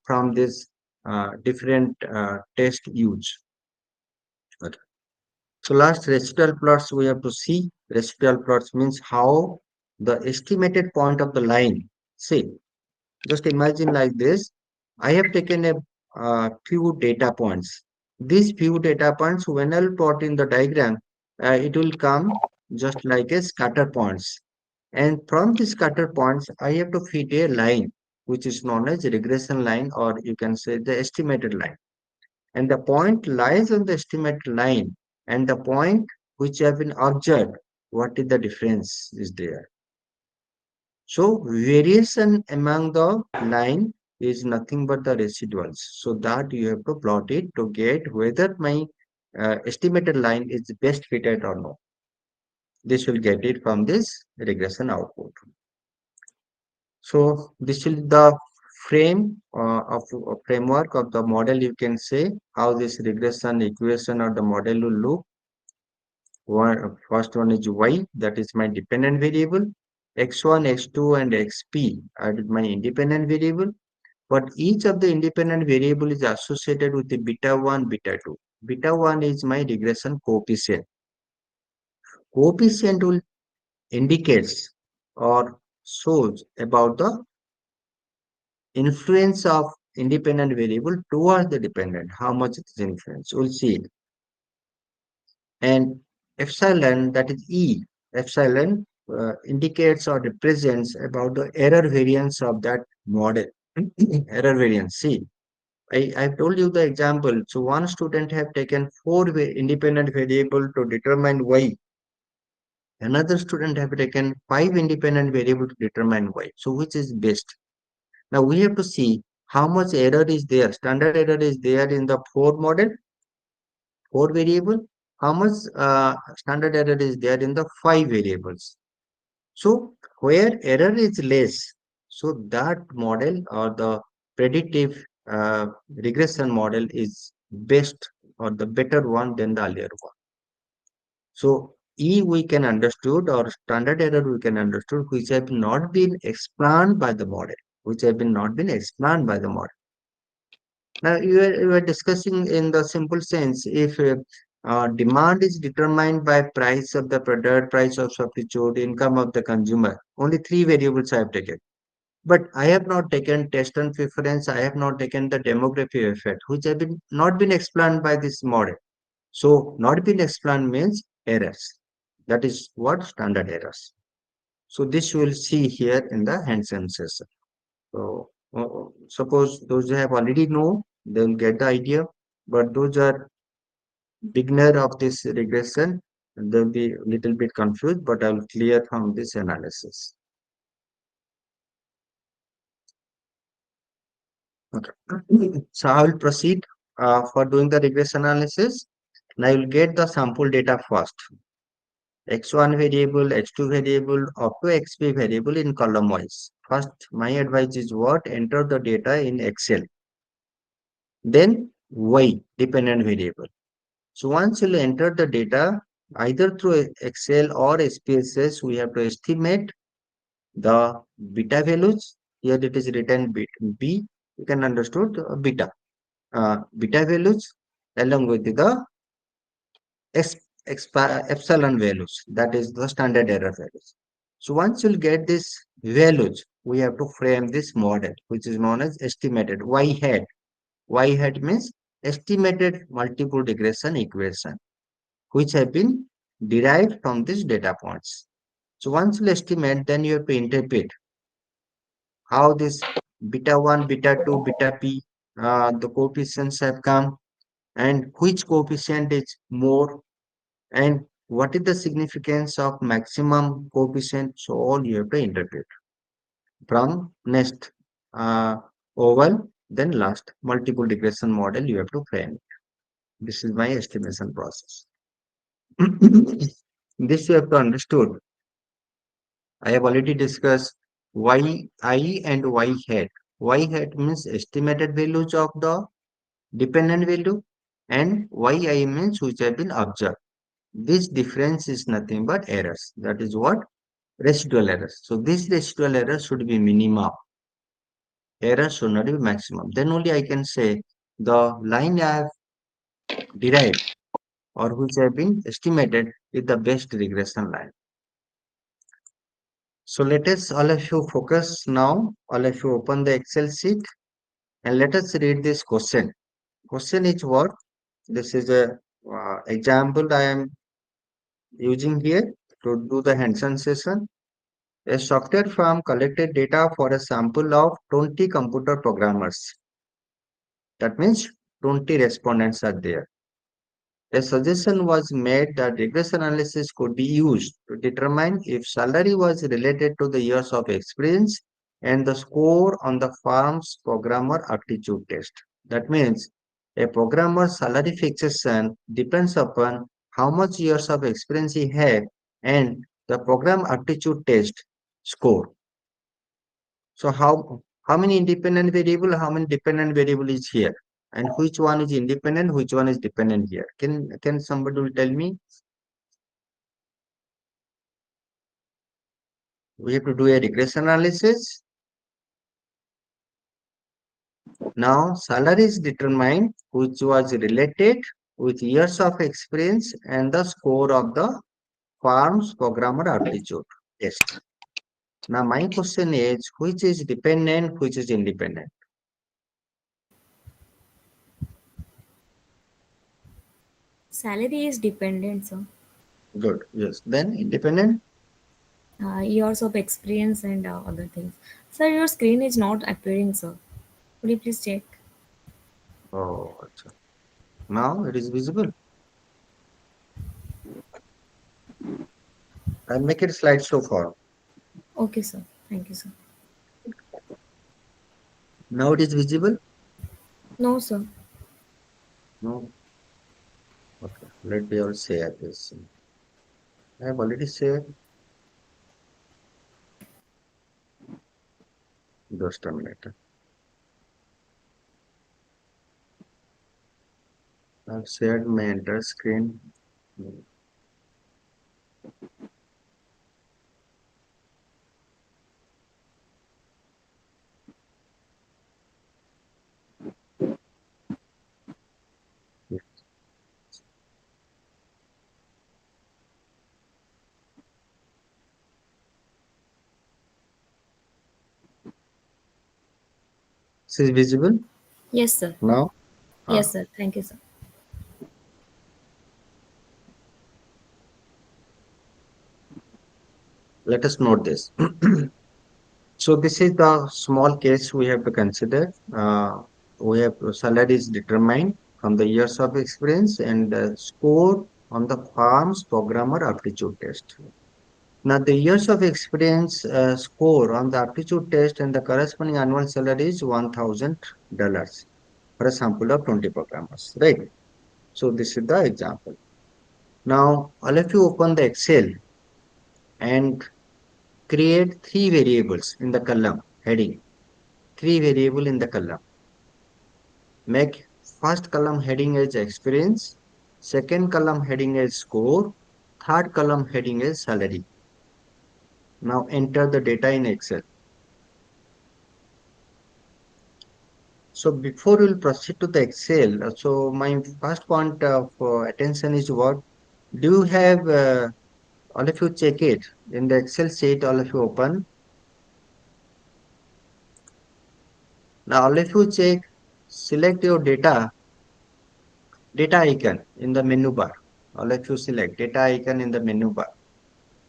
from this different test use. Okay. So last residual plots we have to see. Residual plots means how the estimated point of the line. See, just imagine like this. I have taken a few data points. These few data points, when I'll plot in the diagram, it will come just like a scatter points. And from the scatter points, I have to fit a line, which is known as regression line, or you can say the estimated line. And the point lies on the estimated line, and the point which have been observed, what is the difference is there. So variation among the line is nothing but the residuals. So that you have to plot it to get whether my estimated line is best fitted or not. This will get it from this regression output. So this is the frame of framework of the model. You can say how this regression equation or the model will look. First one is y, that is my dependent variable. X1, X2, and XP are my independent variable. But each of the independent variable is associated with the beta 1, beta 2. Beta 1 is my regression coefficient. Coefficient will indicates or shows about the influence of independent variable towards the dependent, how much it is influence. We'll see it. And epsilon, that is E, epsilon indicates or represents about the error variance of that model. Error variance. See, I've told you the example. So one student have taken four independent variable to determine y. Another student have taken five independent variable to determine y. So which is best? Now we have to see how much error is there. Standard error is there in the four model, four variable. How much standard error is there in the five variables. So where error is less, so that model or the predictive regression model is best or the better one than the earlier one. So E we can understood or standard error we can understood which have not been explained by the model, which have been not been explained by the model. Now you are discussing in the simple sense if demand is determined by price of the product, price of substitute, income of the consumer. Only three variables I have taken. But I have not taken test and preference. I have not taken the demography effect, which have been not been explained by this model. So not been explained means errors. That is what standard errors. So this you will see here in the hands-on session. So suppose those who have already know, they will get the idea. But those are beginner of this regression, they'll be a little bit confused. But I will clear from this analysis. Okay. So I will proceed for doing the regression analysis. And I will get the sample data first. X1 variable, X2 variable, up to XP variable in column wise. First, my advice is what? Enter the data in Excel. Then Y, dependent variable. So once you enter the data, either through Excel or SPSS, we have to estimate the beta values. Here it is written B. You can understood beta. Beta values along with the epsilon values, that is the standard error values. So once you'll get these values, we have to frame this model, which is known as estimated y hat. Y hat means estimated multiple regression equation, which have been derived from these data points. So once you estimate, then you have to interpret how this beta 1, beta 2, beta p, the coefficients have come, and which coefficient is more, and what is the significance of maximum coefficient. So all you have to interpret from next oval, then last multiple regression model you have to frame. This is my estimation process. This you have to understood. I have already discussed y I and y hat. Y hat means estimated values of the dependent value, and yi means which have been observed. This difference is nothing but errors. That is what? Residual errors. So this residual error should be minimum. Error should not be maximum. Then only I can say the line I have derived or which have been estimated is the best regression line. So let us all of you focus now. All of you open the Excel sheet and let us read this question. Question is what? This is a example I am using here to do the hands-on session. A software firm collected data for a sample of 20 computer programmers. That means 20 respondents are there. A suggestion was made that regression analysis could be used to determine if salary was related to the years of experience and the score on the firm's programmer aptitude test. That means a programmer's salary fixation depends upon how much years of experience he had and the program aptitude test score. So how many independent variable, how many dependent variable is here? And which one is independent, which one is dependent here? Can somebody will tell me? We have to do a regression analysis. Now salary is determined which was related with years of experience and the score of the firm's programmer aptitude test. Now my question is which is dependent, which is independent? Salary is dependent, sir. Good. Yes. Then independent. Years of experience and other things. Sir, your screen is not appearing, sir. Could you please check? Oh, acha. Now it is visible. I'll make it slideshow for. Okay, sir. Thank you, sir. Now it is visible? No, sir. No. Okay. Let me all share this. I have already shared. Just a minute. I've shared my entire screen. This is visible Yes, sir. now. Yes, Ah, sir. Thank you, sir. let us note this. So this is the small case we have to consider. We have salary is determined from the years of experience and the score on the farm's programmer aptitude test. Now the years of experience score on the aptitude test and the corresponding annual salary is $1,000 for a sample of 20 programmers, right? So this is the example. Now all of you open the Excel and create three variables in the column heading. Three variable in the column. Make first column heading as experience, second column heading as score, third column heading as salary. Now enter the data in Excel. So before we'll proceed to the Excel, so my first point of attention is what? Do you have, all of you check it in the Excel sheet, all of you open. Now all of you check, select your data icon in the menu bar. All of you select data icon in the menu bar.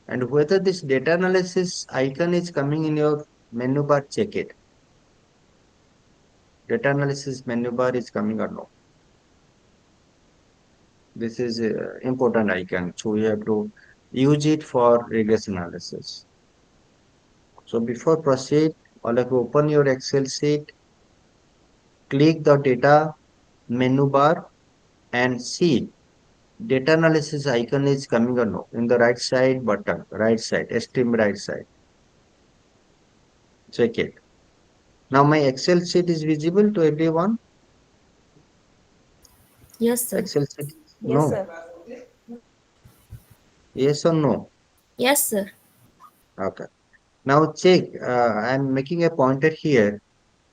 And whether this data analysis icon is coming in your menu bar, check it. Data analysis menu bar is coming or no. This is important icon. So you have to use it for regression analysis. So before proceed, all of you open your Excel sheet, click the data menu bar and see data analysis icon is coming or no in the right side button, right side, extreme right side. Check it. Now my Excel sheet is visible to everyone. Yes, sir. Excel sheet, Yes, sir. no. Yes or no? Yes, sir. Okay. Now check. I'm making a pointer here.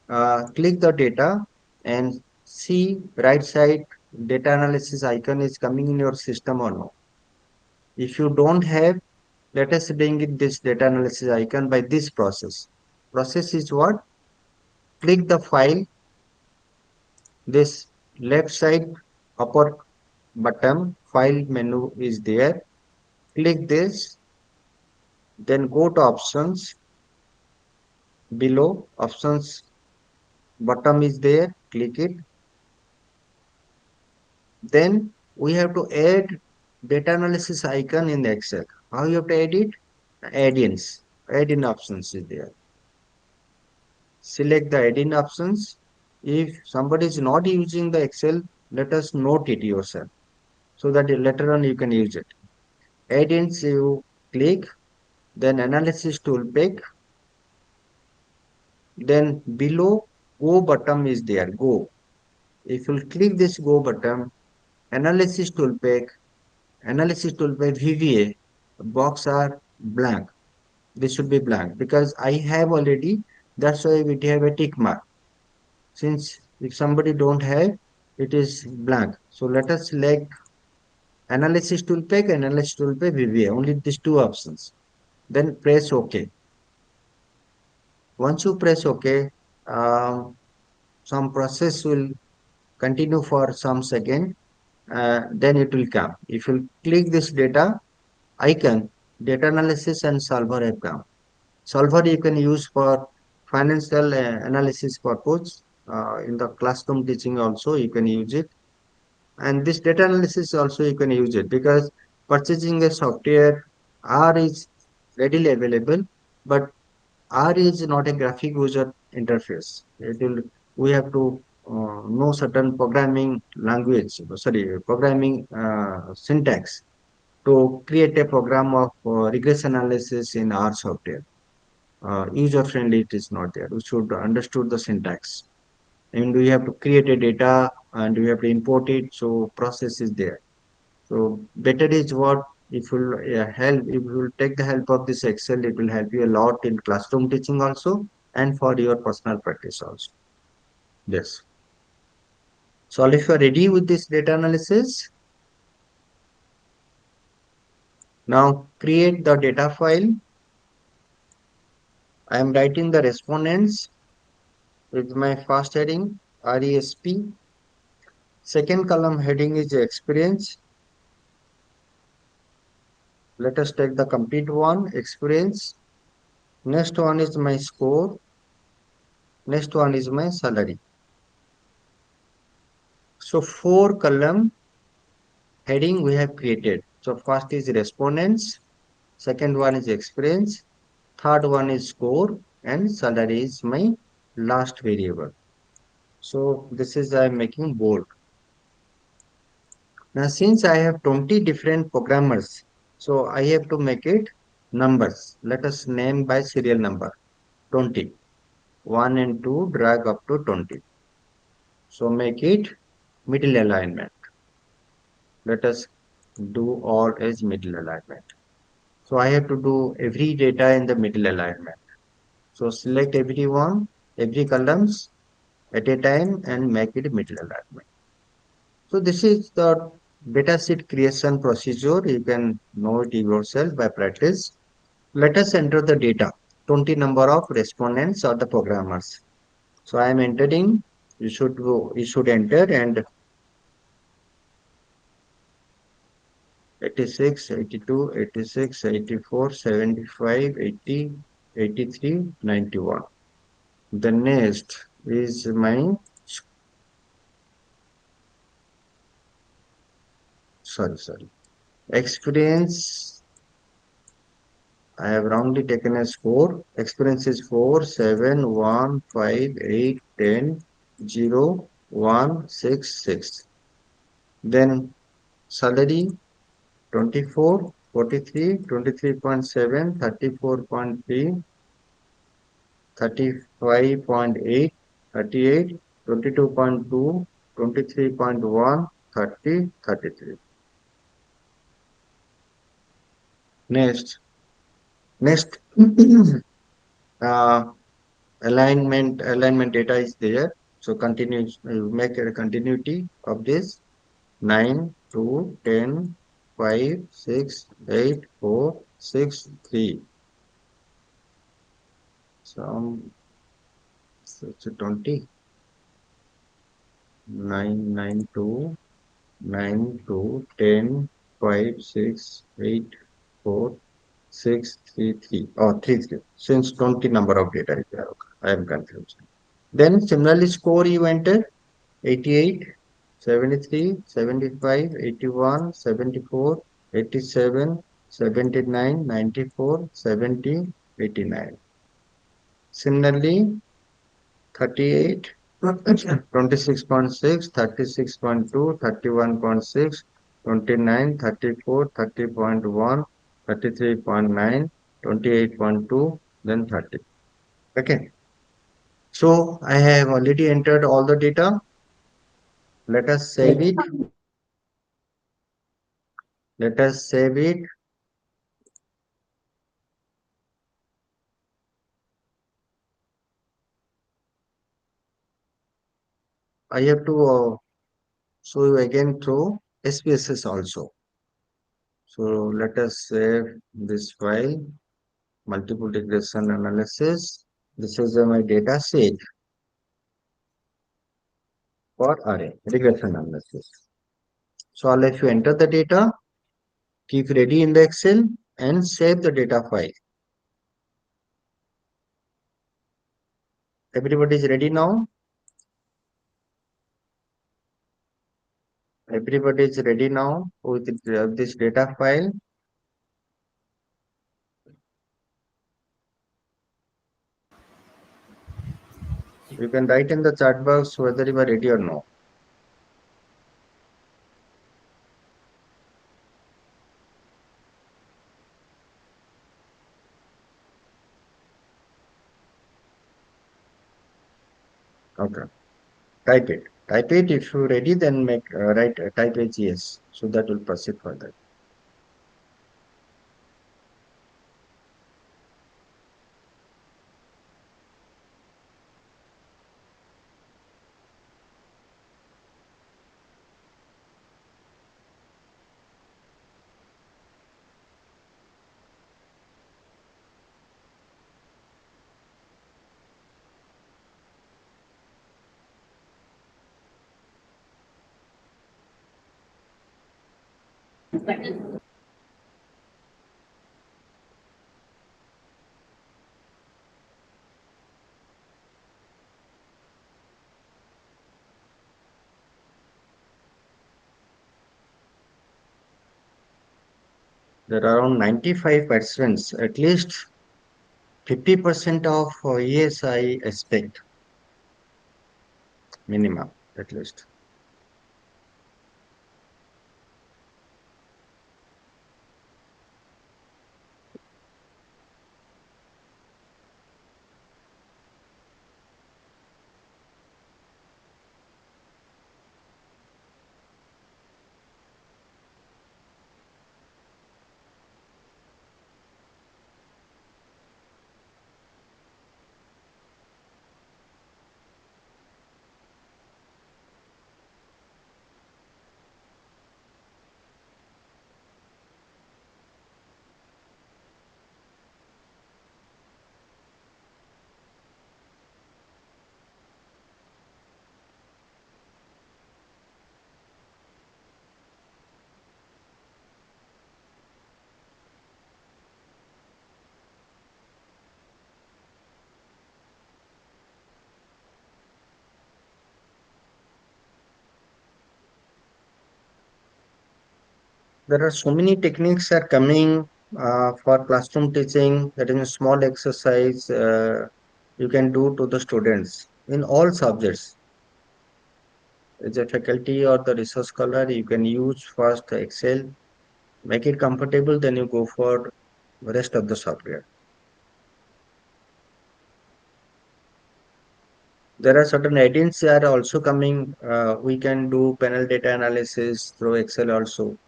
Click the data and see right side data analysis icon is coming in your system or no. If you don't have, let us bring it this data analysis icon by this process. Process is what? Click the file, this left side upper button file menu is there. Click this, then go to options. Below options bottom is there. Click it. Then we have to add data analysis icon in Excel. How you have to add it? Add-ins. Add-in options is there. Select the add-in options. If somebody is not using the Excel, let us note it yourself so that later on you can use it. Add-ins you click, then analysis tool pick, then below go button is there. Go. If you click this go button, analysis tool pick, analysis tool by VVA box are blank. This should be blank because I have already. That's why we have a tick mark. Since if somebody don't have, it is blank. So let us select analysis tool pick, analysis tool by VVA. Only these two options. Then press OK. Once you press OK, some process will continue for some second. Then it will come. If you click this data icon, data analysis and solver have come. Solver you can use for financial analysis purpose. In the classroom teaching also you can use it. And this data analysis also you can use it because purchasing a software R is readily available, but R is not a graphic user interface. It will, we have to know certain programming language, sorry, programming syntax to create a program of regression analysis in R software. User friendly it is not there. We should understood the syntax, and we have to create a data and we have to import it. So process is there. So better is what if you help if you will take the help of this Excel, it will help you a lot in classroom teaching also and for your personal practice also. Yes. So if you are ready with this data analysis, now create the data file. I am writing the respondents with my first heading RESP. Second column heading is experience. Let us take the complete one, experience. Next one is my score. Next one is my salary. So four column heading we have created. So first is respondents, second one is experience, third one is score, and salary is my last variable. So this is I am making bold. Now since I have 20 different programmers, so I have to make it numbers. Let us name by serial number 20. 1 and 2 drag up to 20. So make it middle alignment. Let us do all as middle alignment. So I have to do every data in the middle alignment. So select everyone, every columns at a time and make it middle alignment. So this is the data sheet creation procedure. You can know it yourself by practice. Let us enter the data, 20 number of respondents or the programmers. So I am entering, you should enter and 86, 82, 86, 84, 75, 80, 83, 91. The next is my, sorry, experience. I have wrongly taken as 4. Experience is 4, 7, 1, 5, 8, 10, 0, 1, 6, 6. Then salary 24, 43, 23.7, 34.3, 35.8, 38, 22.2, 23.1, 30, 33. Next, uh, alignment data is there. So continue, make a continuity of this. 9, 2, 10, 5, 6, 8, 4, 6, 3. So 20, 9, 9, 2, 9, 2, 10, 5, 6, 8, 4, 6, 3, 3. Oh, 3, 3. Since 20 number of data is there. Okay. I am confused. Then similarly score you enter 88, 73, 75, 81, 74, 87, 79, 94, 70, 89. Similarly 38, 26.6, 36.2, 31.6, 29, 34, 30.1, 33.9, 28.2, then 30. Okay. So I have already entered all the data. Let us save it. Let us save it. I have to show you again through SPSS also. So let us save this file, multiple regression analysis. This is my data set for array regression analysis. So I'll let you enter the data, keep ready in the Excel and save the data file. Everybody is ready now? Everybody is ready now with this data file. You can write in the chat box whether you are ready or no. Okay. Type it. Type it. If you're ready, then make write type as yes. So that will proceed further. There are around 95 participants. At least 50% of yes, I expect minimum at least. There are so many techniques are coming for classroom teaching. That is a small exercise you can do to the students in all subjects. As a faculty or the resource scholar, you can use first Excel, make it comfortable, then you go for rest of the software. There are certain add-ins that are also coming. We can do panel data analysis through Excel also.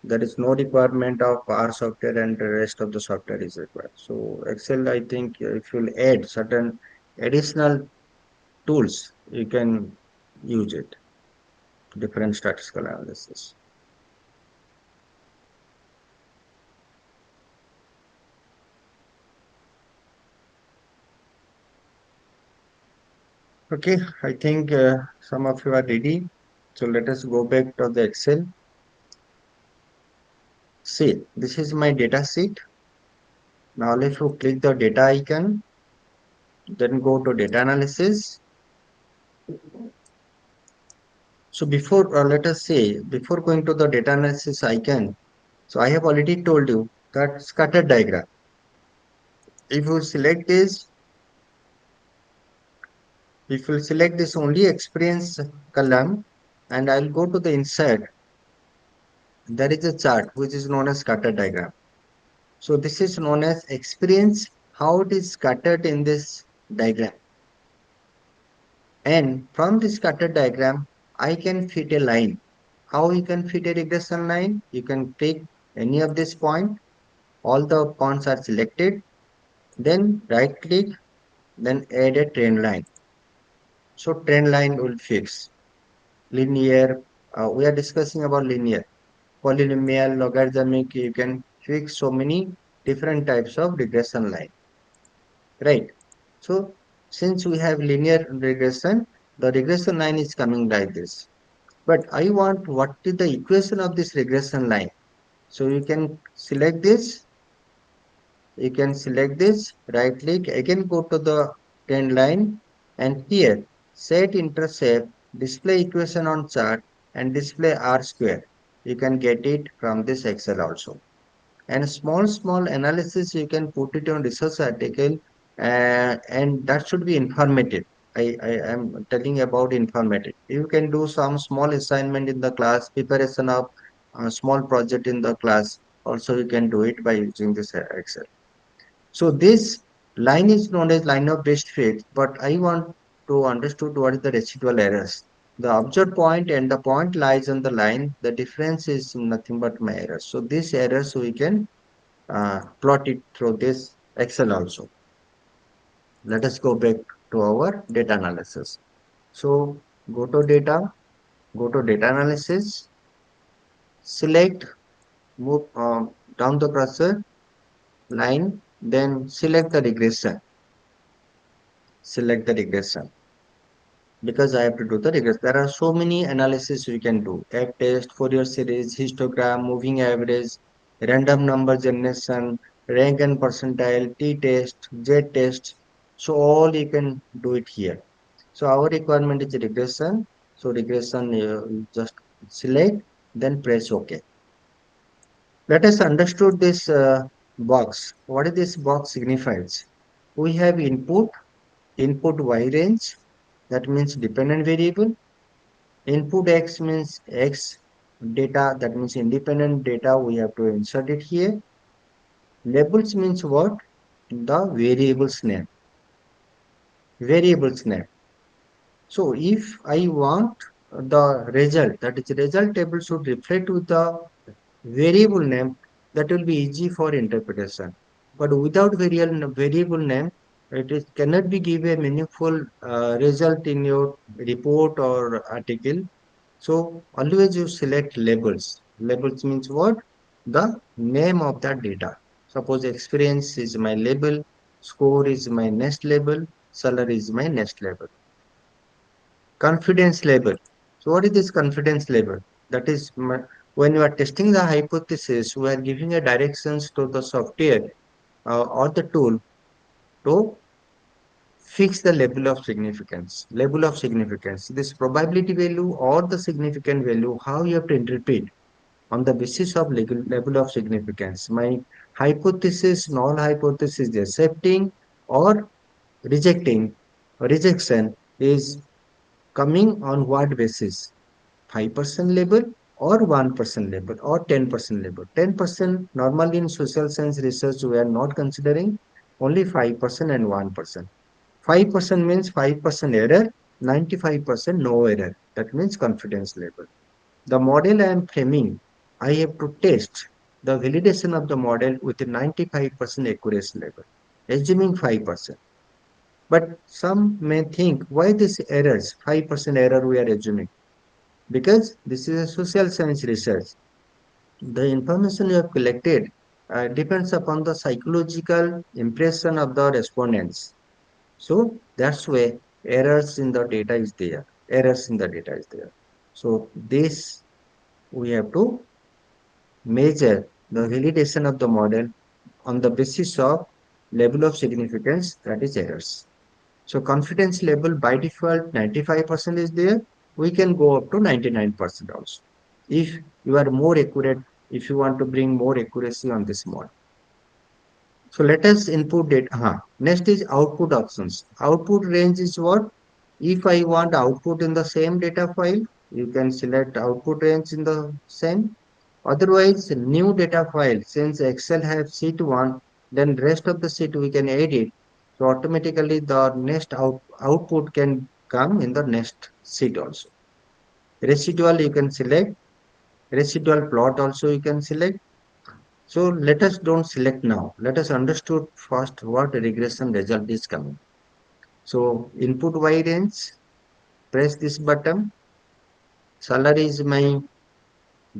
There is no requirement of our software and the rest of the software is required. So Excel, I think if you'll add certain additional tools, you can use it, different statistical analysis. Okay, I think some of you are ready. So let us go back to the Excel. See, this is my data sheet. Now if you click the data icon, then go to data analysis. So before, let us say, before going to the data analysis icon, so I have already told you that scatter diagram. If you select this, if you select this only experience column, and I'll go to the inside, there is a chart which is known as scatter diagram. So this is known as experience, how it is scattered in this diagram. And from this scatter diagram, I can fit a line. How you can fit a regression line? You can take any of this point, all the points are selected, then right click, then add a trend line. So trend line will fix linear. We are discussing about linear, polynomial, logarithmic. You can fix so many different types of regression line, right? So since we have linear regression, the regression line is coming like this. But I want what is the equation of this regression line. So you can select this. You can select this, right click, again go to the trend line and here set intercept, display equation on chart and display R square. You can get it from this Excel also. And small analysis you can put it on research article and that should be informative. I am telling about informative. You can do some small assignment in the class, preparation of a small project in the class. Also you can do it by using this Excel. So this line is known as line of best fit, but I want to understood what is the residual errors. The observed point and the point lies on the line. The difference is nothing but my errors. So these errors we can plot it through this Excel also. Let us go back to our data analysis. So go to data analysis, select, move down the cursor line, then select the regression. Because I have to do the regress. There are so many analysis we can do. F test, Fourier series, histogram, moving average, random number generation, rank and percentile, T test, Z test. So all you can do it here. So our requirement is regression. So regression you just select, then press OK. Let us understood this box. What is this box signifies? We have input Y range. That means dependent variable. Input X means X data, that means independent data, we have to insert it here. Labels means what? The variable's name. Variable's name. So if I want the result, that is result table should reflect with the variable name, that will be easy for interpretation. But without variable name, it is cannot be give a meaningful result in your report or article. So always you select labels. Labels means what? The name of that data. Suppose experience is my label, score is my next label, salary is my next label. Confidence level. So what is this confidence level? That is when you are testing the hypothesis, we are giving a directions to the software or the tool to fix the level of significance. Level of significance. This probability value or the significant value, how you have to interpret. on the basis of level of significance. My hypothesis, null hypothesis, accepting or rejecting, rejection is coming on what basis? 5% label or 1% label or 10% label. 10% normally in social science research we are not considering, only 5% and 1%. 5% means 5% error, 95% no error. That means confidence level. The model I am framing, I have to test the validation of the model with a 95% accuracy level, assuming 5%. But some may think, why this errors, 5% error we are assuming? Because this is a social science research. The information you have collected depends upon the psychological impression of the respondents. So that's why errors in the data is there. Errors in the data is there. So this we have to measure the validation of the model on the basis of level of significance, that is errors. So confidence level by default 95% is there. We can go up to 99% also. If you are more accurate, if you want to bring more accuracy on this model. So let us input data. Next is output options. Output range is what? If I want output in the same data file, you can select output range in the same. Otherwise, new data file, since Excel has sheet 1, then rest of the sheet we can edit. So automatically the next output can come in the next sheet also. Residual you can select. Residual plot also you can select. So let us don't select now. Let us understood first what regression result is coming. So input Y range, press this button. Salary is my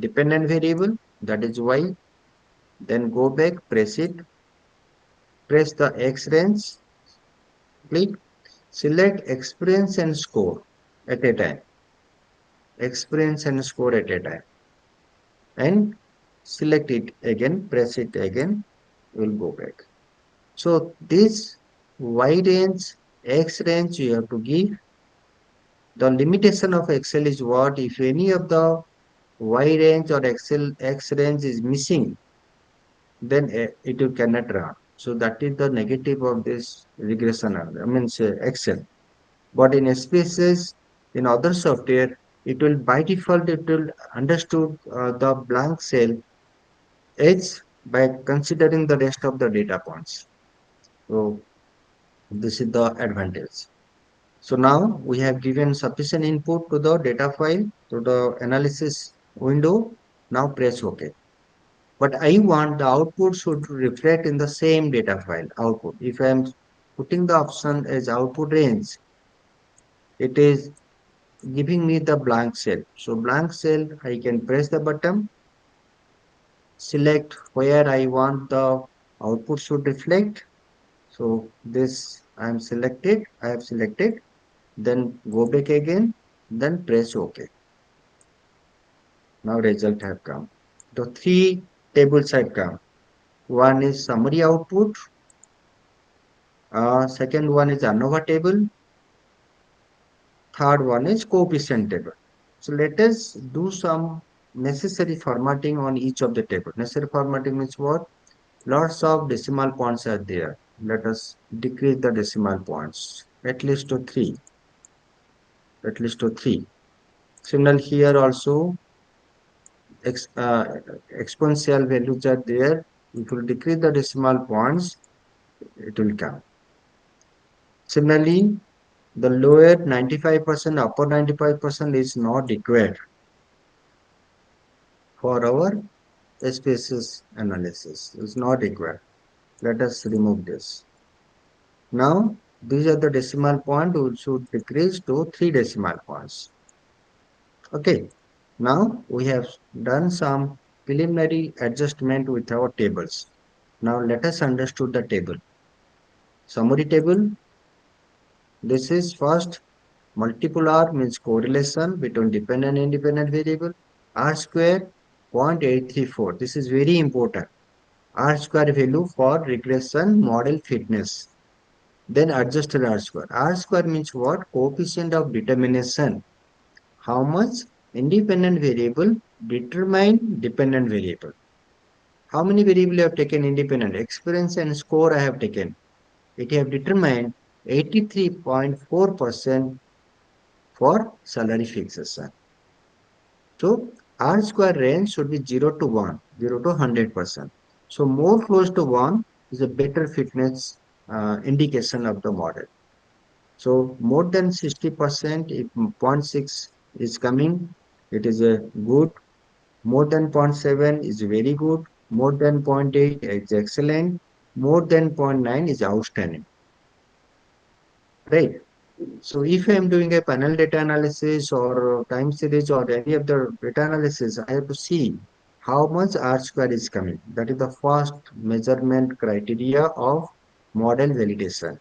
dependent variable, that is Y. Then go back, press it, press the X range, click, select experience and score at a time. Experience and score at a time. And select it again, press it again, we'll go back. So this Y range, X range you have to give. The limitation of Excel is what? If any of the Y range or Excel X range is missing, then it cannot run. So that is the negative of this regression. I mean, say Excel. But in SPSS, in other software, it will by default it will understood the blank cell edge by considering the rest of the data points. So this is the advantage. So now we have given sufficient input to the data file to the analysis window. Now press OK. But I want the output should reflect in the same data file output. If I am putting the option as output range, it is giving me the blank cell. So blank cell, I can press the button, select where I want the output should reflect. So this I am selected, I have selected, then go back again, then press OK. Now result have come. The three tables have come. One is summary output. Second one is ANOVA table. Third one is coefficient table. So let us do some necessary formatting on each of the table. Necessary formatting means what? Lots of decimal points are there. Let us decrease the decimal points at least to 3. At least to 3. Similarly here also ex, uh, exponential values are there. If you decrease the decimal points, it will come. Similarly, the lower 95%, upper 95% is not required for our species analysis. It's not required. Let us remove this. Now, these are the decimal point. We should decrease to 3 decimal points. Okay. Now, we have done some preliminary adjustment with our tables. Now, let us understood the table. Summary table. This is first multiple R means correlation between dependent and independent variable. R square 0.834. This is very important. R square value for regression model fitness. Then adjusted R square. R square means what? Coefficient of determination. How much independent variable determine dependent variable. How many variable you have taken independent? Experience and score I have taken. It have determined 83.4% for salary fixation. So R square range should be 0 to 1, 0 to 100%. So more close to 1 is a better fitness indication of the model. So more than 60%, if zero point 0.6 is coming, it is a good. More than zero point 0.7 is very good. More than zero point 0.8 is excellent. More than zero point 0.9 is outstanding. Right. So if I am doing a panel data analysis or time series or any other data analysis, I have to see how much R square is coming. That is the first measurement criteria of model validation.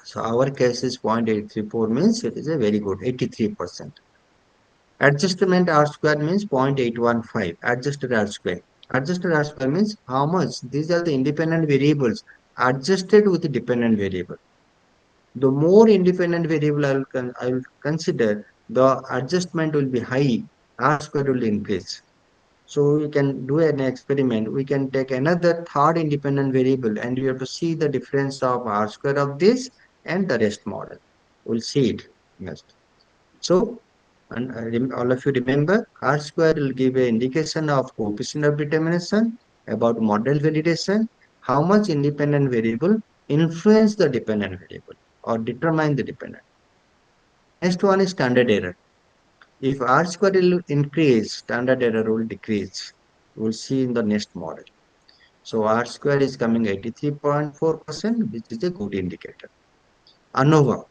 So our case is 0.834 means it is a very good 83%. Adjustment R square means 0.815 adjusted R square. Adjusted R square means how much these are the independent variables adjusted with the dependent variable. The more independent variable I will consider, the adjustment will be high, R square will increase. So we can do an experiment. We can take another third independent variable and we have to see the difference of R square of this and the rest model. We'll see it next. So, and all of you remember, R square will give an indication of coefficient of determination about model validation, how much independent variable influence the dependent variable or determine the dependent. Next one is standard error. If R square will increase, standard error will decrease. We'll see in the next model. So R square is coming 83.4%, which is a good indicator. ANOVA.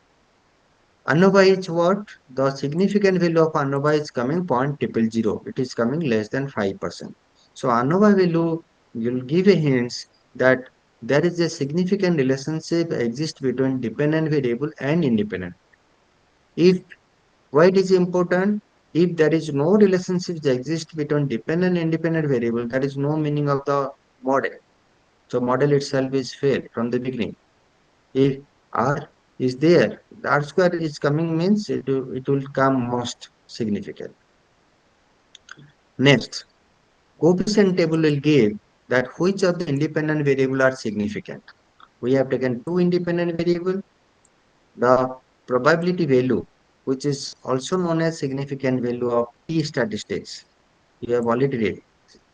ANOVA is what? The significant value of ANOVA is coming 0.000. It is coming less than 5%. So ANOVA value will give a hint that there is a significant relationship exists between dependent variable and independent. If why it is important? If there is no relationship that exists between dependent and independent variable, that is no meaning of the model. So model itself is failed from the beginning. If R is there, the R square is coming means it will come most significant. Next, coefficient table will give that which of the independent variable are significant. We have taken two independent variable, the probability value, which is also known as significant value of T statistics. You have already read.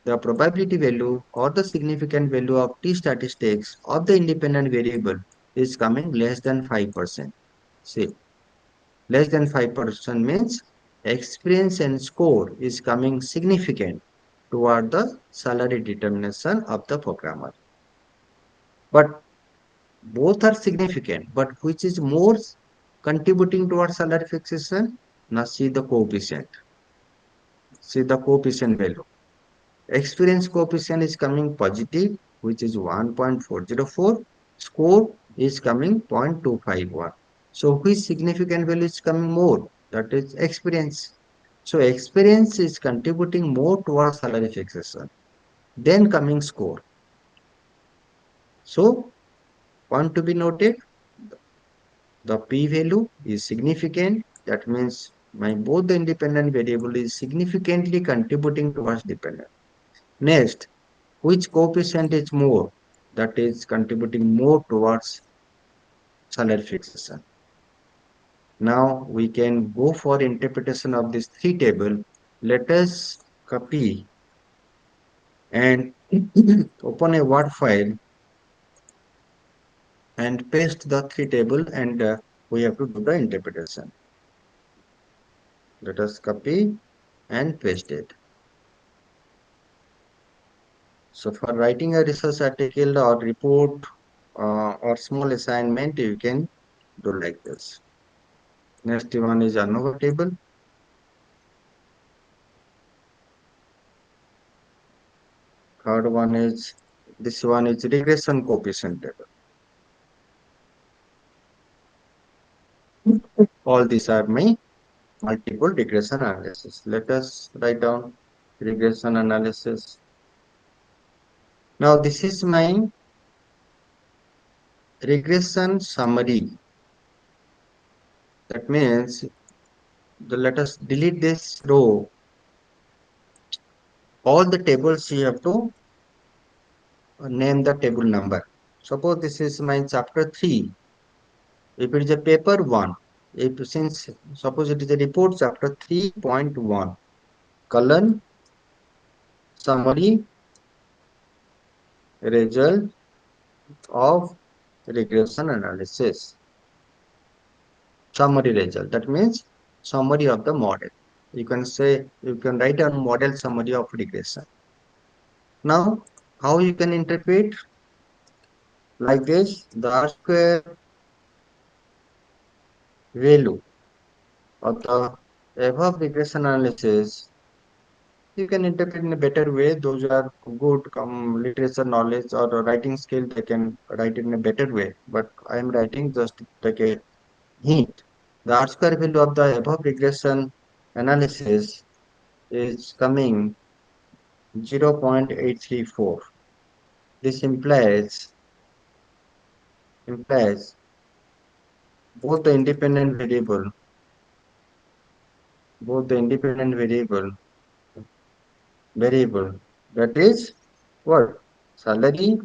The probability value or the significant value of T statistics of the independent variable is coming less than 5%. See, less than 5% means experience and score is coming significant toward the salary determination of the programmer. But both are significant, but which is more contributing towards salary fixation? Now see the coefficient. See the coefficient value. Experience coefficient is coming positive, which is 1.404. Score is coming 0.251. So which significant value is coming more? That is experience. So experience is contributing more towards salary fixation. Then coming score. So point to be noted, the p-value is significant. That means my both the independent variable is significantly contributing towards dependent. Next, which coefficient is more? That is contributing more towards salary fixation. Now we can go for interpretation of this three table. Let us copy and open a Word file and paste the three table and we have to do the interpretation. Let us copy and paste it. So for writing a research article or report or small assignment, you can do like this. Next one is ANOVA table. Third one is, this one is regression coefficient table. All these are my multiple regression analysis. Let us write down regression analysis. Now this is my regression summary. That means let us delete this row all the tables you have to name the table number. Suppose this is my chapter 3. If it is a paper 1, if since suppose it is a report chapter 3.1, colon summary result of regression analysis. Summary result. That means summary of the model. You can say you can write a model summary of regression. Now, how you can interpret like this? The R square value of the above regression analysis you can interpret in a better way. Those who are good literature knowledge or writing skill, they can write it in a better way. But I am writing just like a hint. The R square value of the above regression analysis is coming 0.834. This implies both the independent variable, both the independent variable that is what salary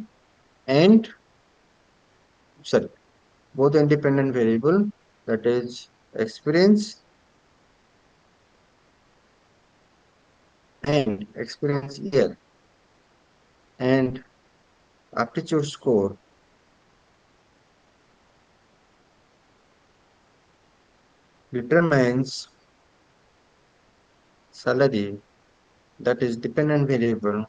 and sorry both the independent variable that is experience and experience year and aptitude score determines salary that is dependent variable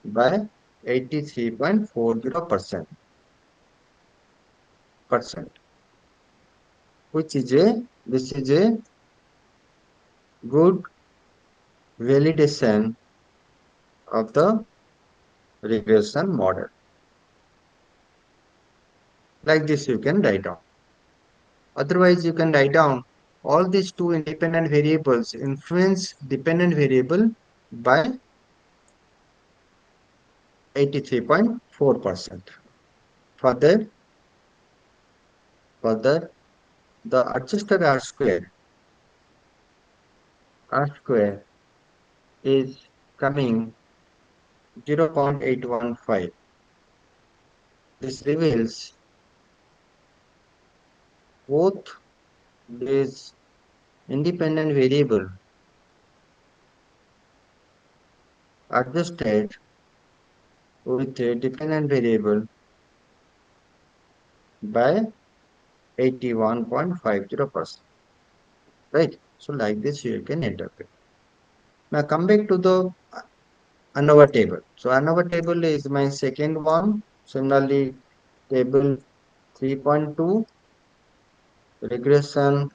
by 83.40%, which is a this is a good validation of the regression model. Like this you can write down. Otherwise you can write down all these two independent variables influence dependent variable by 83.4%. Further, further, the adjusted R square is coming 0.815. This reveals both these independent variable adjusted with a dependent variable by 81.50%. Right? So like this you can interpret. Now come back to the ANOVA table. So ANOVA table is my second one. Similarly, table 3.2 regression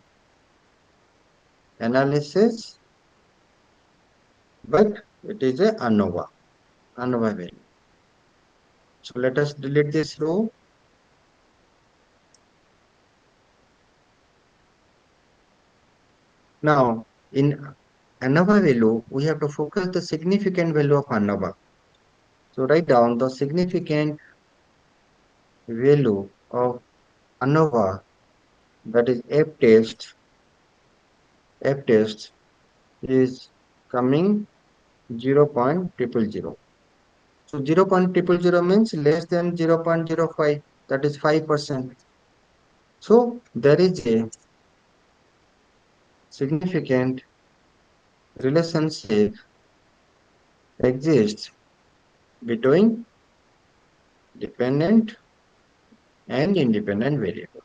analysis, but it is a ANOVA value. So let us delete this row. Now in ANOVA value, we have to focus the significant value of ANOVA. So write down the significant value of ANOVA, that is F test is coming 0.000. So 0.000 means less than 0.05, that is 5%. So there is a significant relationship exists between dependent and independent variable.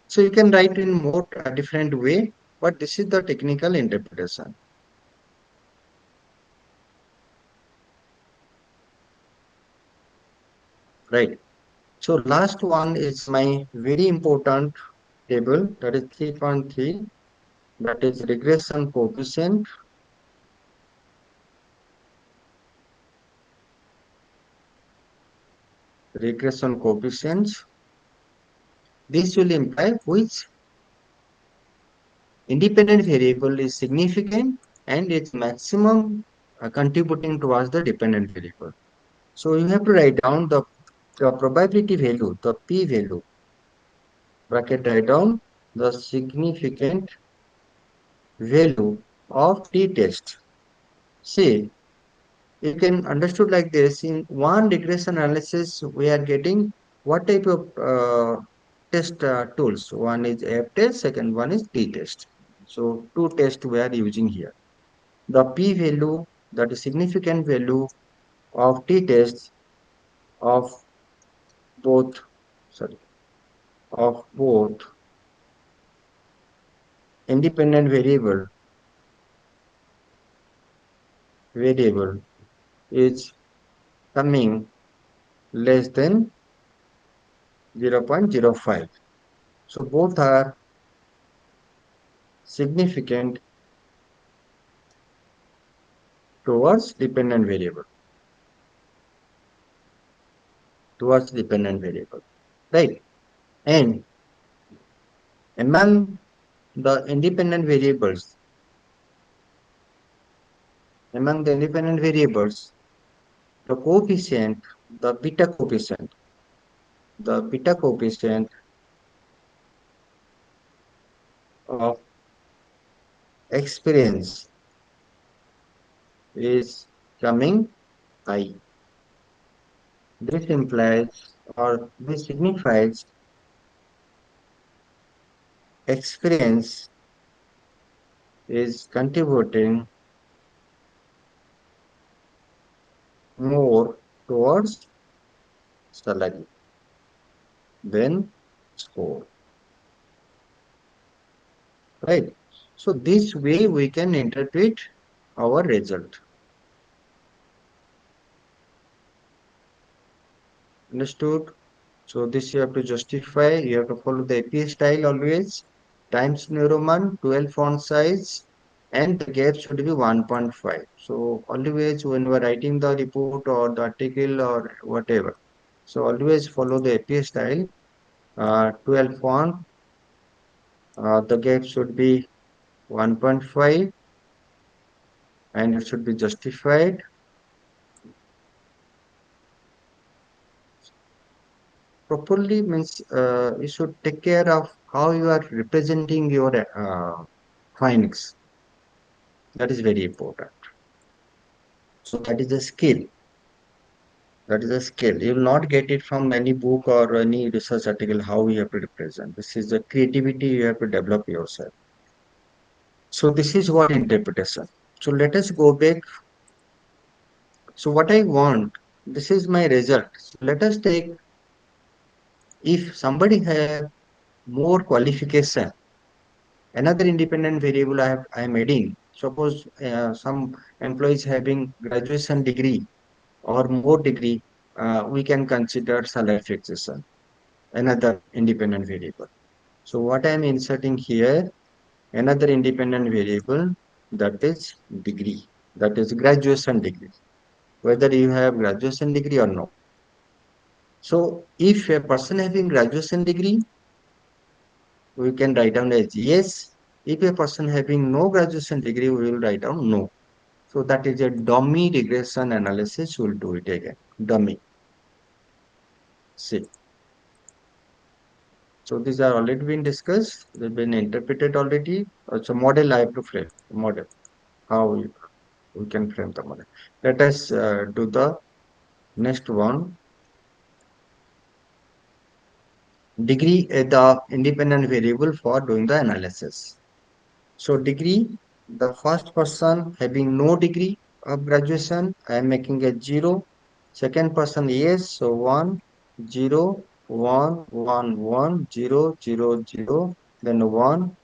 So you can write in more different way, but this is the technical interpretation. Right. So last one is my very important table, that is 3.3, that is regression coefficient. Regression coefficients. This will imply which independent variable is significant and its maximum contributing towards the dependent variable. So you have to write down the the probability value, the p value, bracket write down the significant value of t test. See, you can understood like this. In one regression analysis, we are getting what type of test tools. One is F test, second one is t test. So two tests we are using here. The p value, that is significant value of t tests of both, sorry, of both independent variable is coming less than 0.05. So both are significant towards dependent variable, right? And among the independent variables, the coefficient, the beta coefficient of experience is coming high. This implies or this signifies experience is contributing more towards salary than score, right? So this way we can interpret our result. Understood? So this you have to justify, you have to follow the APA style always, times neuroman, 12 font size, and the gap should be 1.5. So always when we are writing the report or the article or whatever, so always follow the APA style, 12 font, the gap should be 1.5 and it should be justified. Properly means you should take care of how you are representing your findings. That is very important. So that is a skill. That is a skill. You will not get it from any book or any research article how you have to represent. This is the creativity you have to develop yourself. So this is what interpretation. So let us go back. So what I want, this is my result. So let us take, if somebody have more qualification, another independent variable I am adding. Suppose some employees having graduation degree or more degree, we can consider salary fixation, another independent variable. So what I am inserting here, another independent variable, that is degree, that is graduation degree, whether you have graduation degree or no. So if a person having graduation degree, we can write down as yes. If a person having no graduation degree, we will write down no. So that is a dummy regression analysis. We'll do it again. Dummy. See. So these are already been discussed. They've been interpreted already. So model I have to frame. Model. How we can frame the model. Let us do the next one. Degree is the independent variable for doing the analysis. So degree, the first person having no degree of graduation, I am making a 0. Second person, yes, so 1, 0, 1, 1, 1, 0, 0, 0, then 1,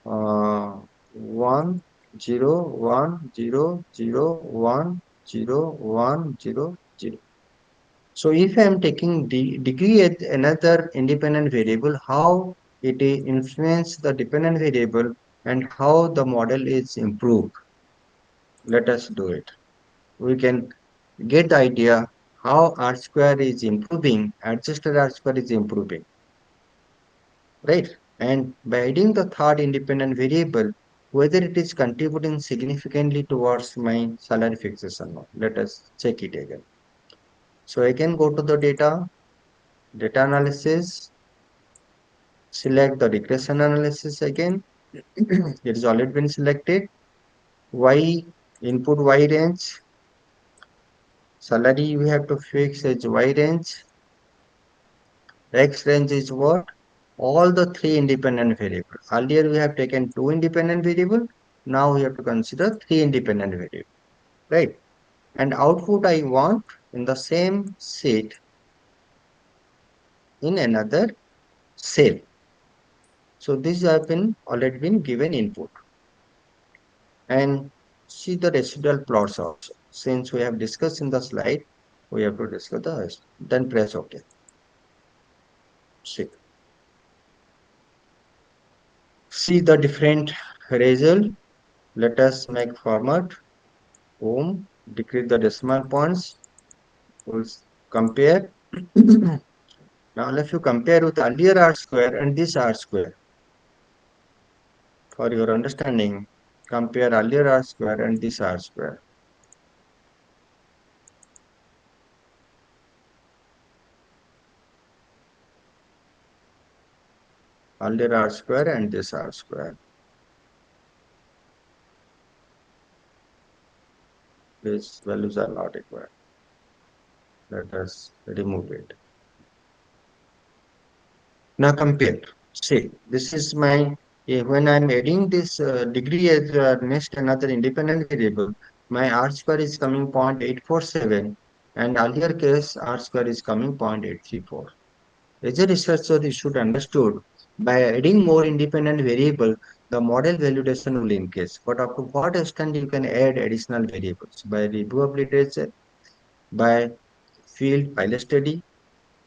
1, 0, 1, 0, 0, 1, 0, 1, 0, 0. So if I am taking degree as another independent variable, how it influence the dependent variable and how the model is improved. Let us do it. We can get the idea how R square is improving, adjusted R square is improving, right? And by adding the third independent variable, whether it is contributing significantly towards my salary fixation or not. Let us check it again. So I can go to the data. data analysis, select the regression analysis again. It has already been selected. Y, input Y range, salary we have to fix as Y range, X range is what? All the three independent variables. Earlier we have taken two independent variables. Now we have to consider three independent variables, right? And output I want in the same sheet in another cell. So these have been already been given input. And see the residual plots also. Since we have discussed in the slide, we have to discuss the rest. Then press OK. See. See the different result. Let us make format. Home, decrease the decimal points. We'll compare. Now, if you compare with earlier R square and this R square, for your understanding, compare earlier R square and this R square. Earlier R square and this R square. These values are not required. Let us remove it. Now compare. See, this is my, when I'm adding this degree as next another independent variable, my R square is coming 0.847 and earlier case R square is coming 0.834. As a researcher, you should understood by adding more independent variable, the model validation will increase. But up to what extent you can add additional variables? By review of literature, by field pilot study,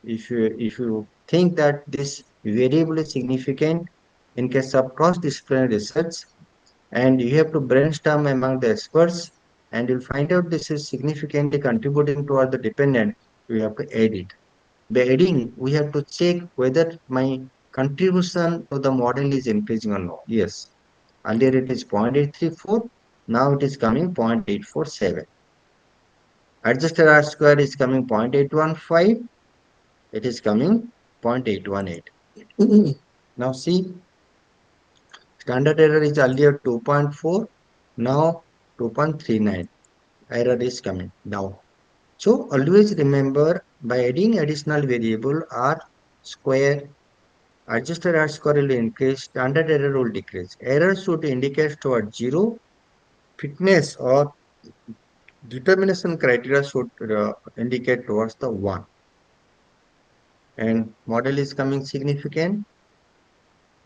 if you think that this variable is significant in case of cross-disciplinary research, and you have to brainstorm among the experts, and you'll find out this is significantly contributing toward the dependent, you have to add it. By adding, we have to check whether my contribution to the model is increasing or not. Yes, earlier it is 0.834, now it is coming 0.847. Adjusted R square is coming 0.815, it is coming 0.818. Now see, standard error is earlier 2.4, now 2.39. Error is coming down. So always remember by adding additional variable R square, adjusted R square will increase, standard error will decrease. Error should indicate towards 0, fitness or determination criteria should indicate towards the 1. And model is coming significant,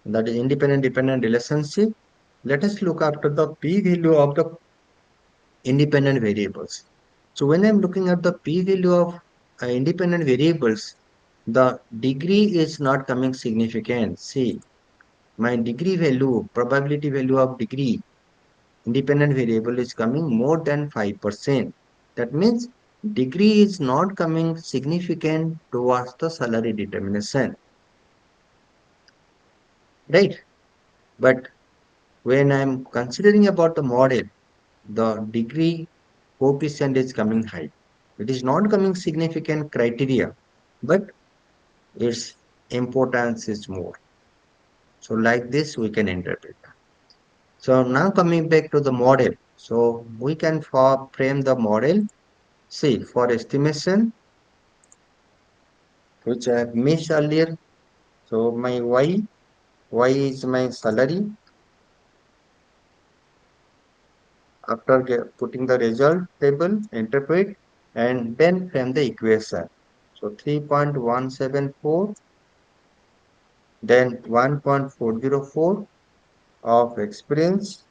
that is independent dependent relationship. Let us look after the p value of the independent variables. So when I'm looking at the p value of independent variables, the degree is not coming significant. See, my degree value, probability value of degree, independent variable is coming more than 5%. That means degree is not coming significant towards the salary determination, right? But when I'm considering about the model, the degree coefficient is coming high. It is not coming significant criteria, but its importance is more. So like this, we can interpret. So now coming back to the model. So we can frame the model. See, for estimation, which I have missed earlier. So my Y is my salary. After putting the result table, interpret, and then frame the equation. So 3.174, then 1.404 of experience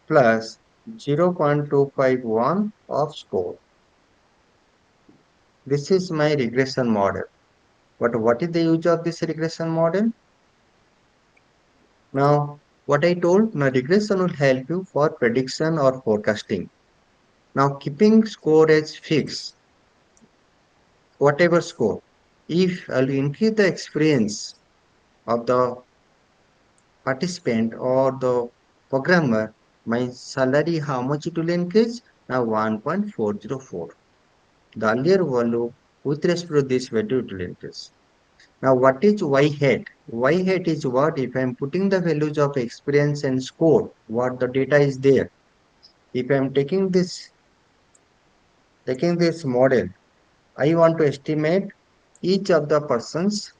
plus 0.251 of score. This is my regression model. But what is the use of this regression model? Now, what I told, now regression will help you for prediction or forecasting. Now, keeping score as fixed, whatever score, if I'll increase the experience of the participant or the programmer, my salary, how much it will increase? Now 1.404. The earlier value with respect to this value it will increase. Now, what is y hat? Y hat is what if I am putting the values of experience and score, what the data is there. If I am taking this model, I want to estimate each of the person's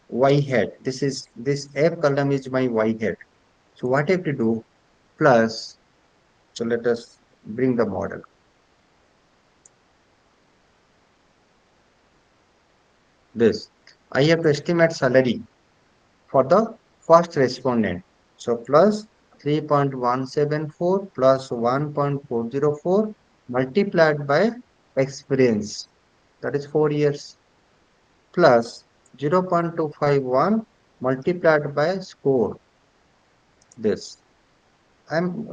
y hat. This F column is my y hat. So what I have to do? Plus, so let us bring the model. This I have to estimate salary for the first respondent. So plus 3.174 plus 1.404 multiplied by experience, that is 4 years, plus 0.251 multiplied by score. This I'm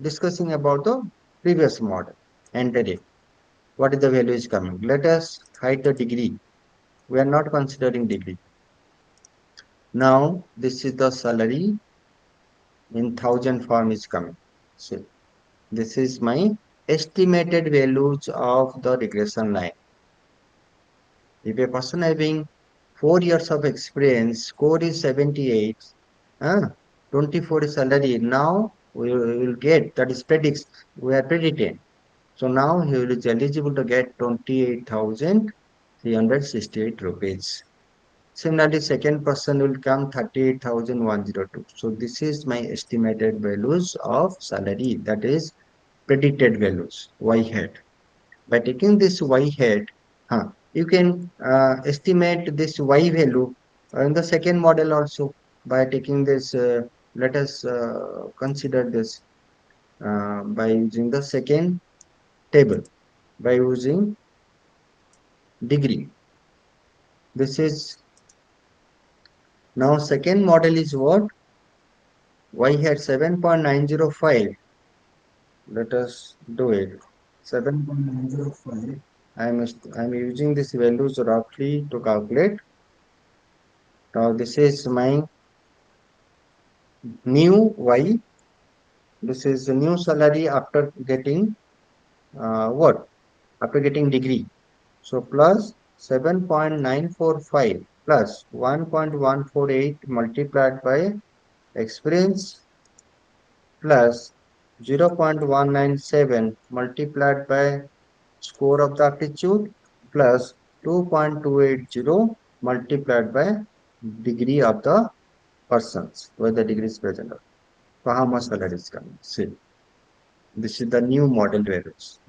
discussing about the previous model. Enter it. What is the value is coming? Let us hide the degree. We are not considering degree. Now this is the salary in thousand form is coming. So this is my estimated values of the regression line. If a person having 4 years of experience, score is 78, 24 is salary. Now we will get, that is predicts, we are predicting. So now he is eligible to get 28,368 rupees. Similarly, second person will come 38,102. So this is my estimated values of salary, that is predicted values, y hat. By taking this y hat, you can estimate this y value in the second model also by taking this, let us consider this by using the second table, by using degree. This is now second model is what? Y hat 7.905. Let us do it. 7.905. I'm using these values roughly to calculate. Now this is my new y. This is the new salary after getting what? After getting degree. So plus 7.945 plus 1.148 multiplied by experience plus 0.197 multiplied by score of the aptitude plus 2.280 multiplied by degree of the persons where the degree is present. So how much salary is coming? See, this is the new model values.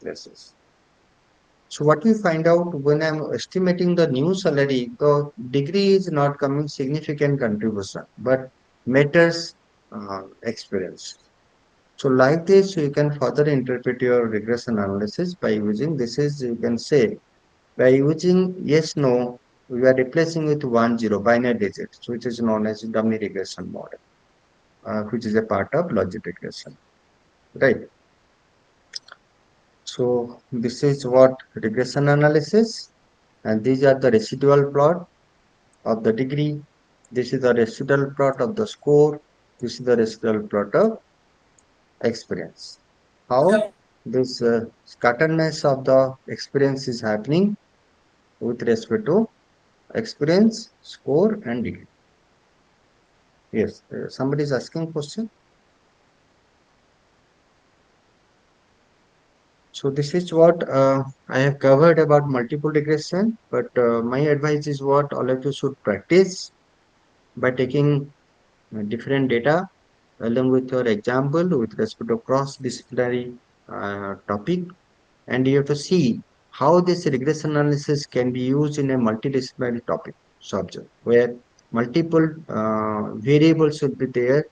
This is. So what we find out when I'm estimating the new salary, the degree is not coming significant contribution, but matters experience. So like this, you can further interpret your regression analysis by using this is, you can say, by using yes, no, we are replacing with 1, 0 binary digits, which is known as dummy regression model, which is a part of logic regression, right? So this is what regression analysis, and these are the residual plot of the degree. This is the residual plot of the score. This is the residual plot of experience. How this scatterness of the experience is happening with respect to experience, score, and degree. Yes, somebody is asking question. So this is what I have covered about multiple regression, but my advice is what all of you should practice by taking different data along with your example with respect to cross-disciplinary topic, and you have to see how this regression analysis can be used in a multidisciplinary topic subject where multiple variables should be there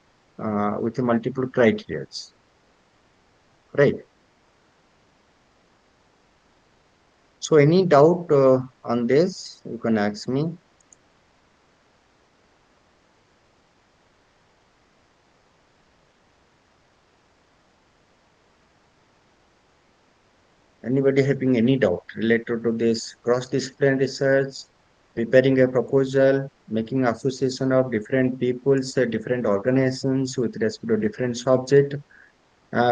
with multiple criteria, right? So any doubt on this, you can ask me. Anybody having any doubt related to this cross-disciplinary research, preparing a proposal, making association of different peoples, different organizations with respect to different subject,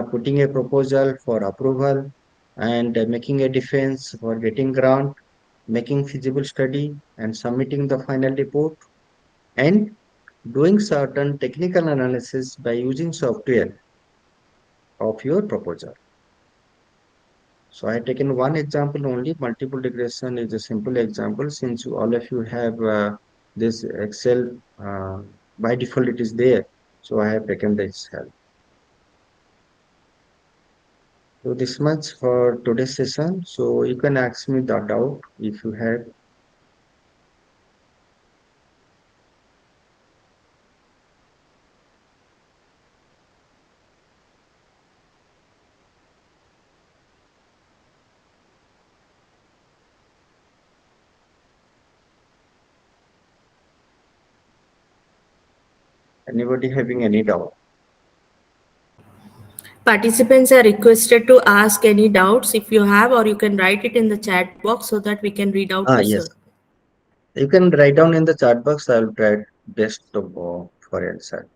putting a proposal for approval, and making a defense for getting grant, making feasible study, and submitting the final report, and doing certain technical analysis by using software of your proposal. So I have taken one example only. Multiple regression is a simple example since all of you have this Excel by default it is there. So I have taken this help. So this much for today's session. So you can ask me the doubt if you have. Anybody having any doubt? Participants are requested to ask any doubts if you have, or you can write it in the chat box so that we can read out Ah, to yes. sir. You can write down in the chat box. I'll try best to for answer.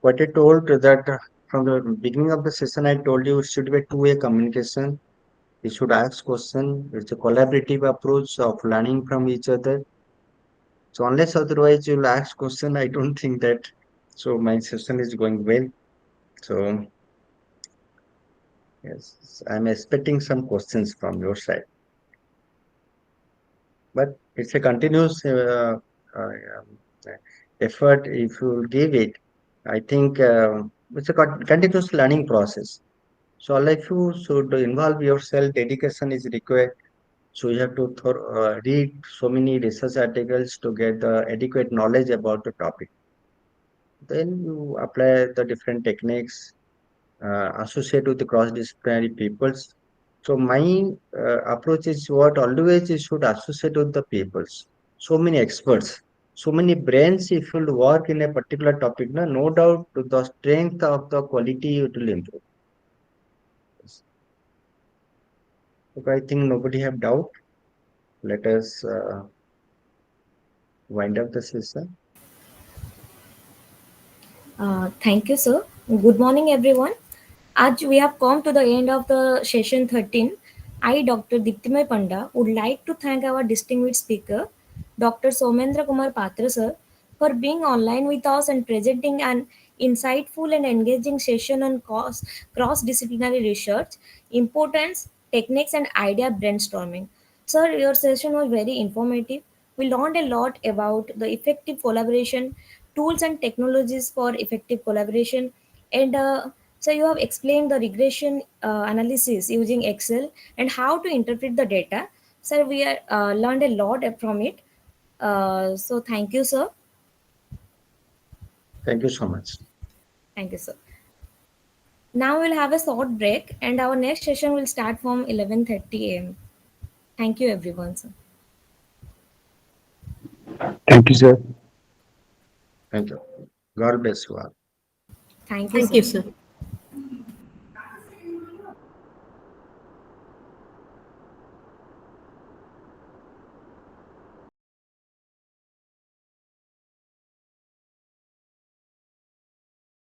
What I told that from the beginning of the session, I told you it should be a two-way communication. You should ask question. It's a collaborative approach of learning from each other. So unless otherwise you'll ask question, I don't think that. So my session is going well. So yes, I'm expecting some questions from your side. But it's a continuous effort. If you give it, I think it's a continuous learning process. So all of you should involve yourself. Dedication is required. So you have to read so many research articles to get the adequate knowledge about the topic. Then you apply the different techniques associated with the cross-disciplinary peoples. So my approach is what always you should associate with the peoples. So many experts, so many brains. If you work in a particular topic, no doubt the strength of the quality it will improve. So I think nobody have doubt. Let us wind up the session. Thank you, sir. Good morning, everyone. As we have come to the end of the session 13, I, Dr. Diptimay Panda, would like to thank our distinguished speaker, Dr. Soumendra Patra, sir, for being online with us and presenting an insightful and engaging session on cross-disciplinary research, importance, techniques, and idea brainstorming. Sir, your session was very informative. We learned a lot about the effective collaboration, tools and technologies for effective collaboration, and so you have explained the regression analysis using Excel and how to interpret the data. Sir, we are, learned a lot from it. So thank you, sir. Thank you so much. Thank you, sir. Now we'll have a short break, and our next session will start from 11:30 a.m. Thank you, everyone, sir. Thank you, sir. Thank you. God bless you all. Thank you, Thank you, sir. sir.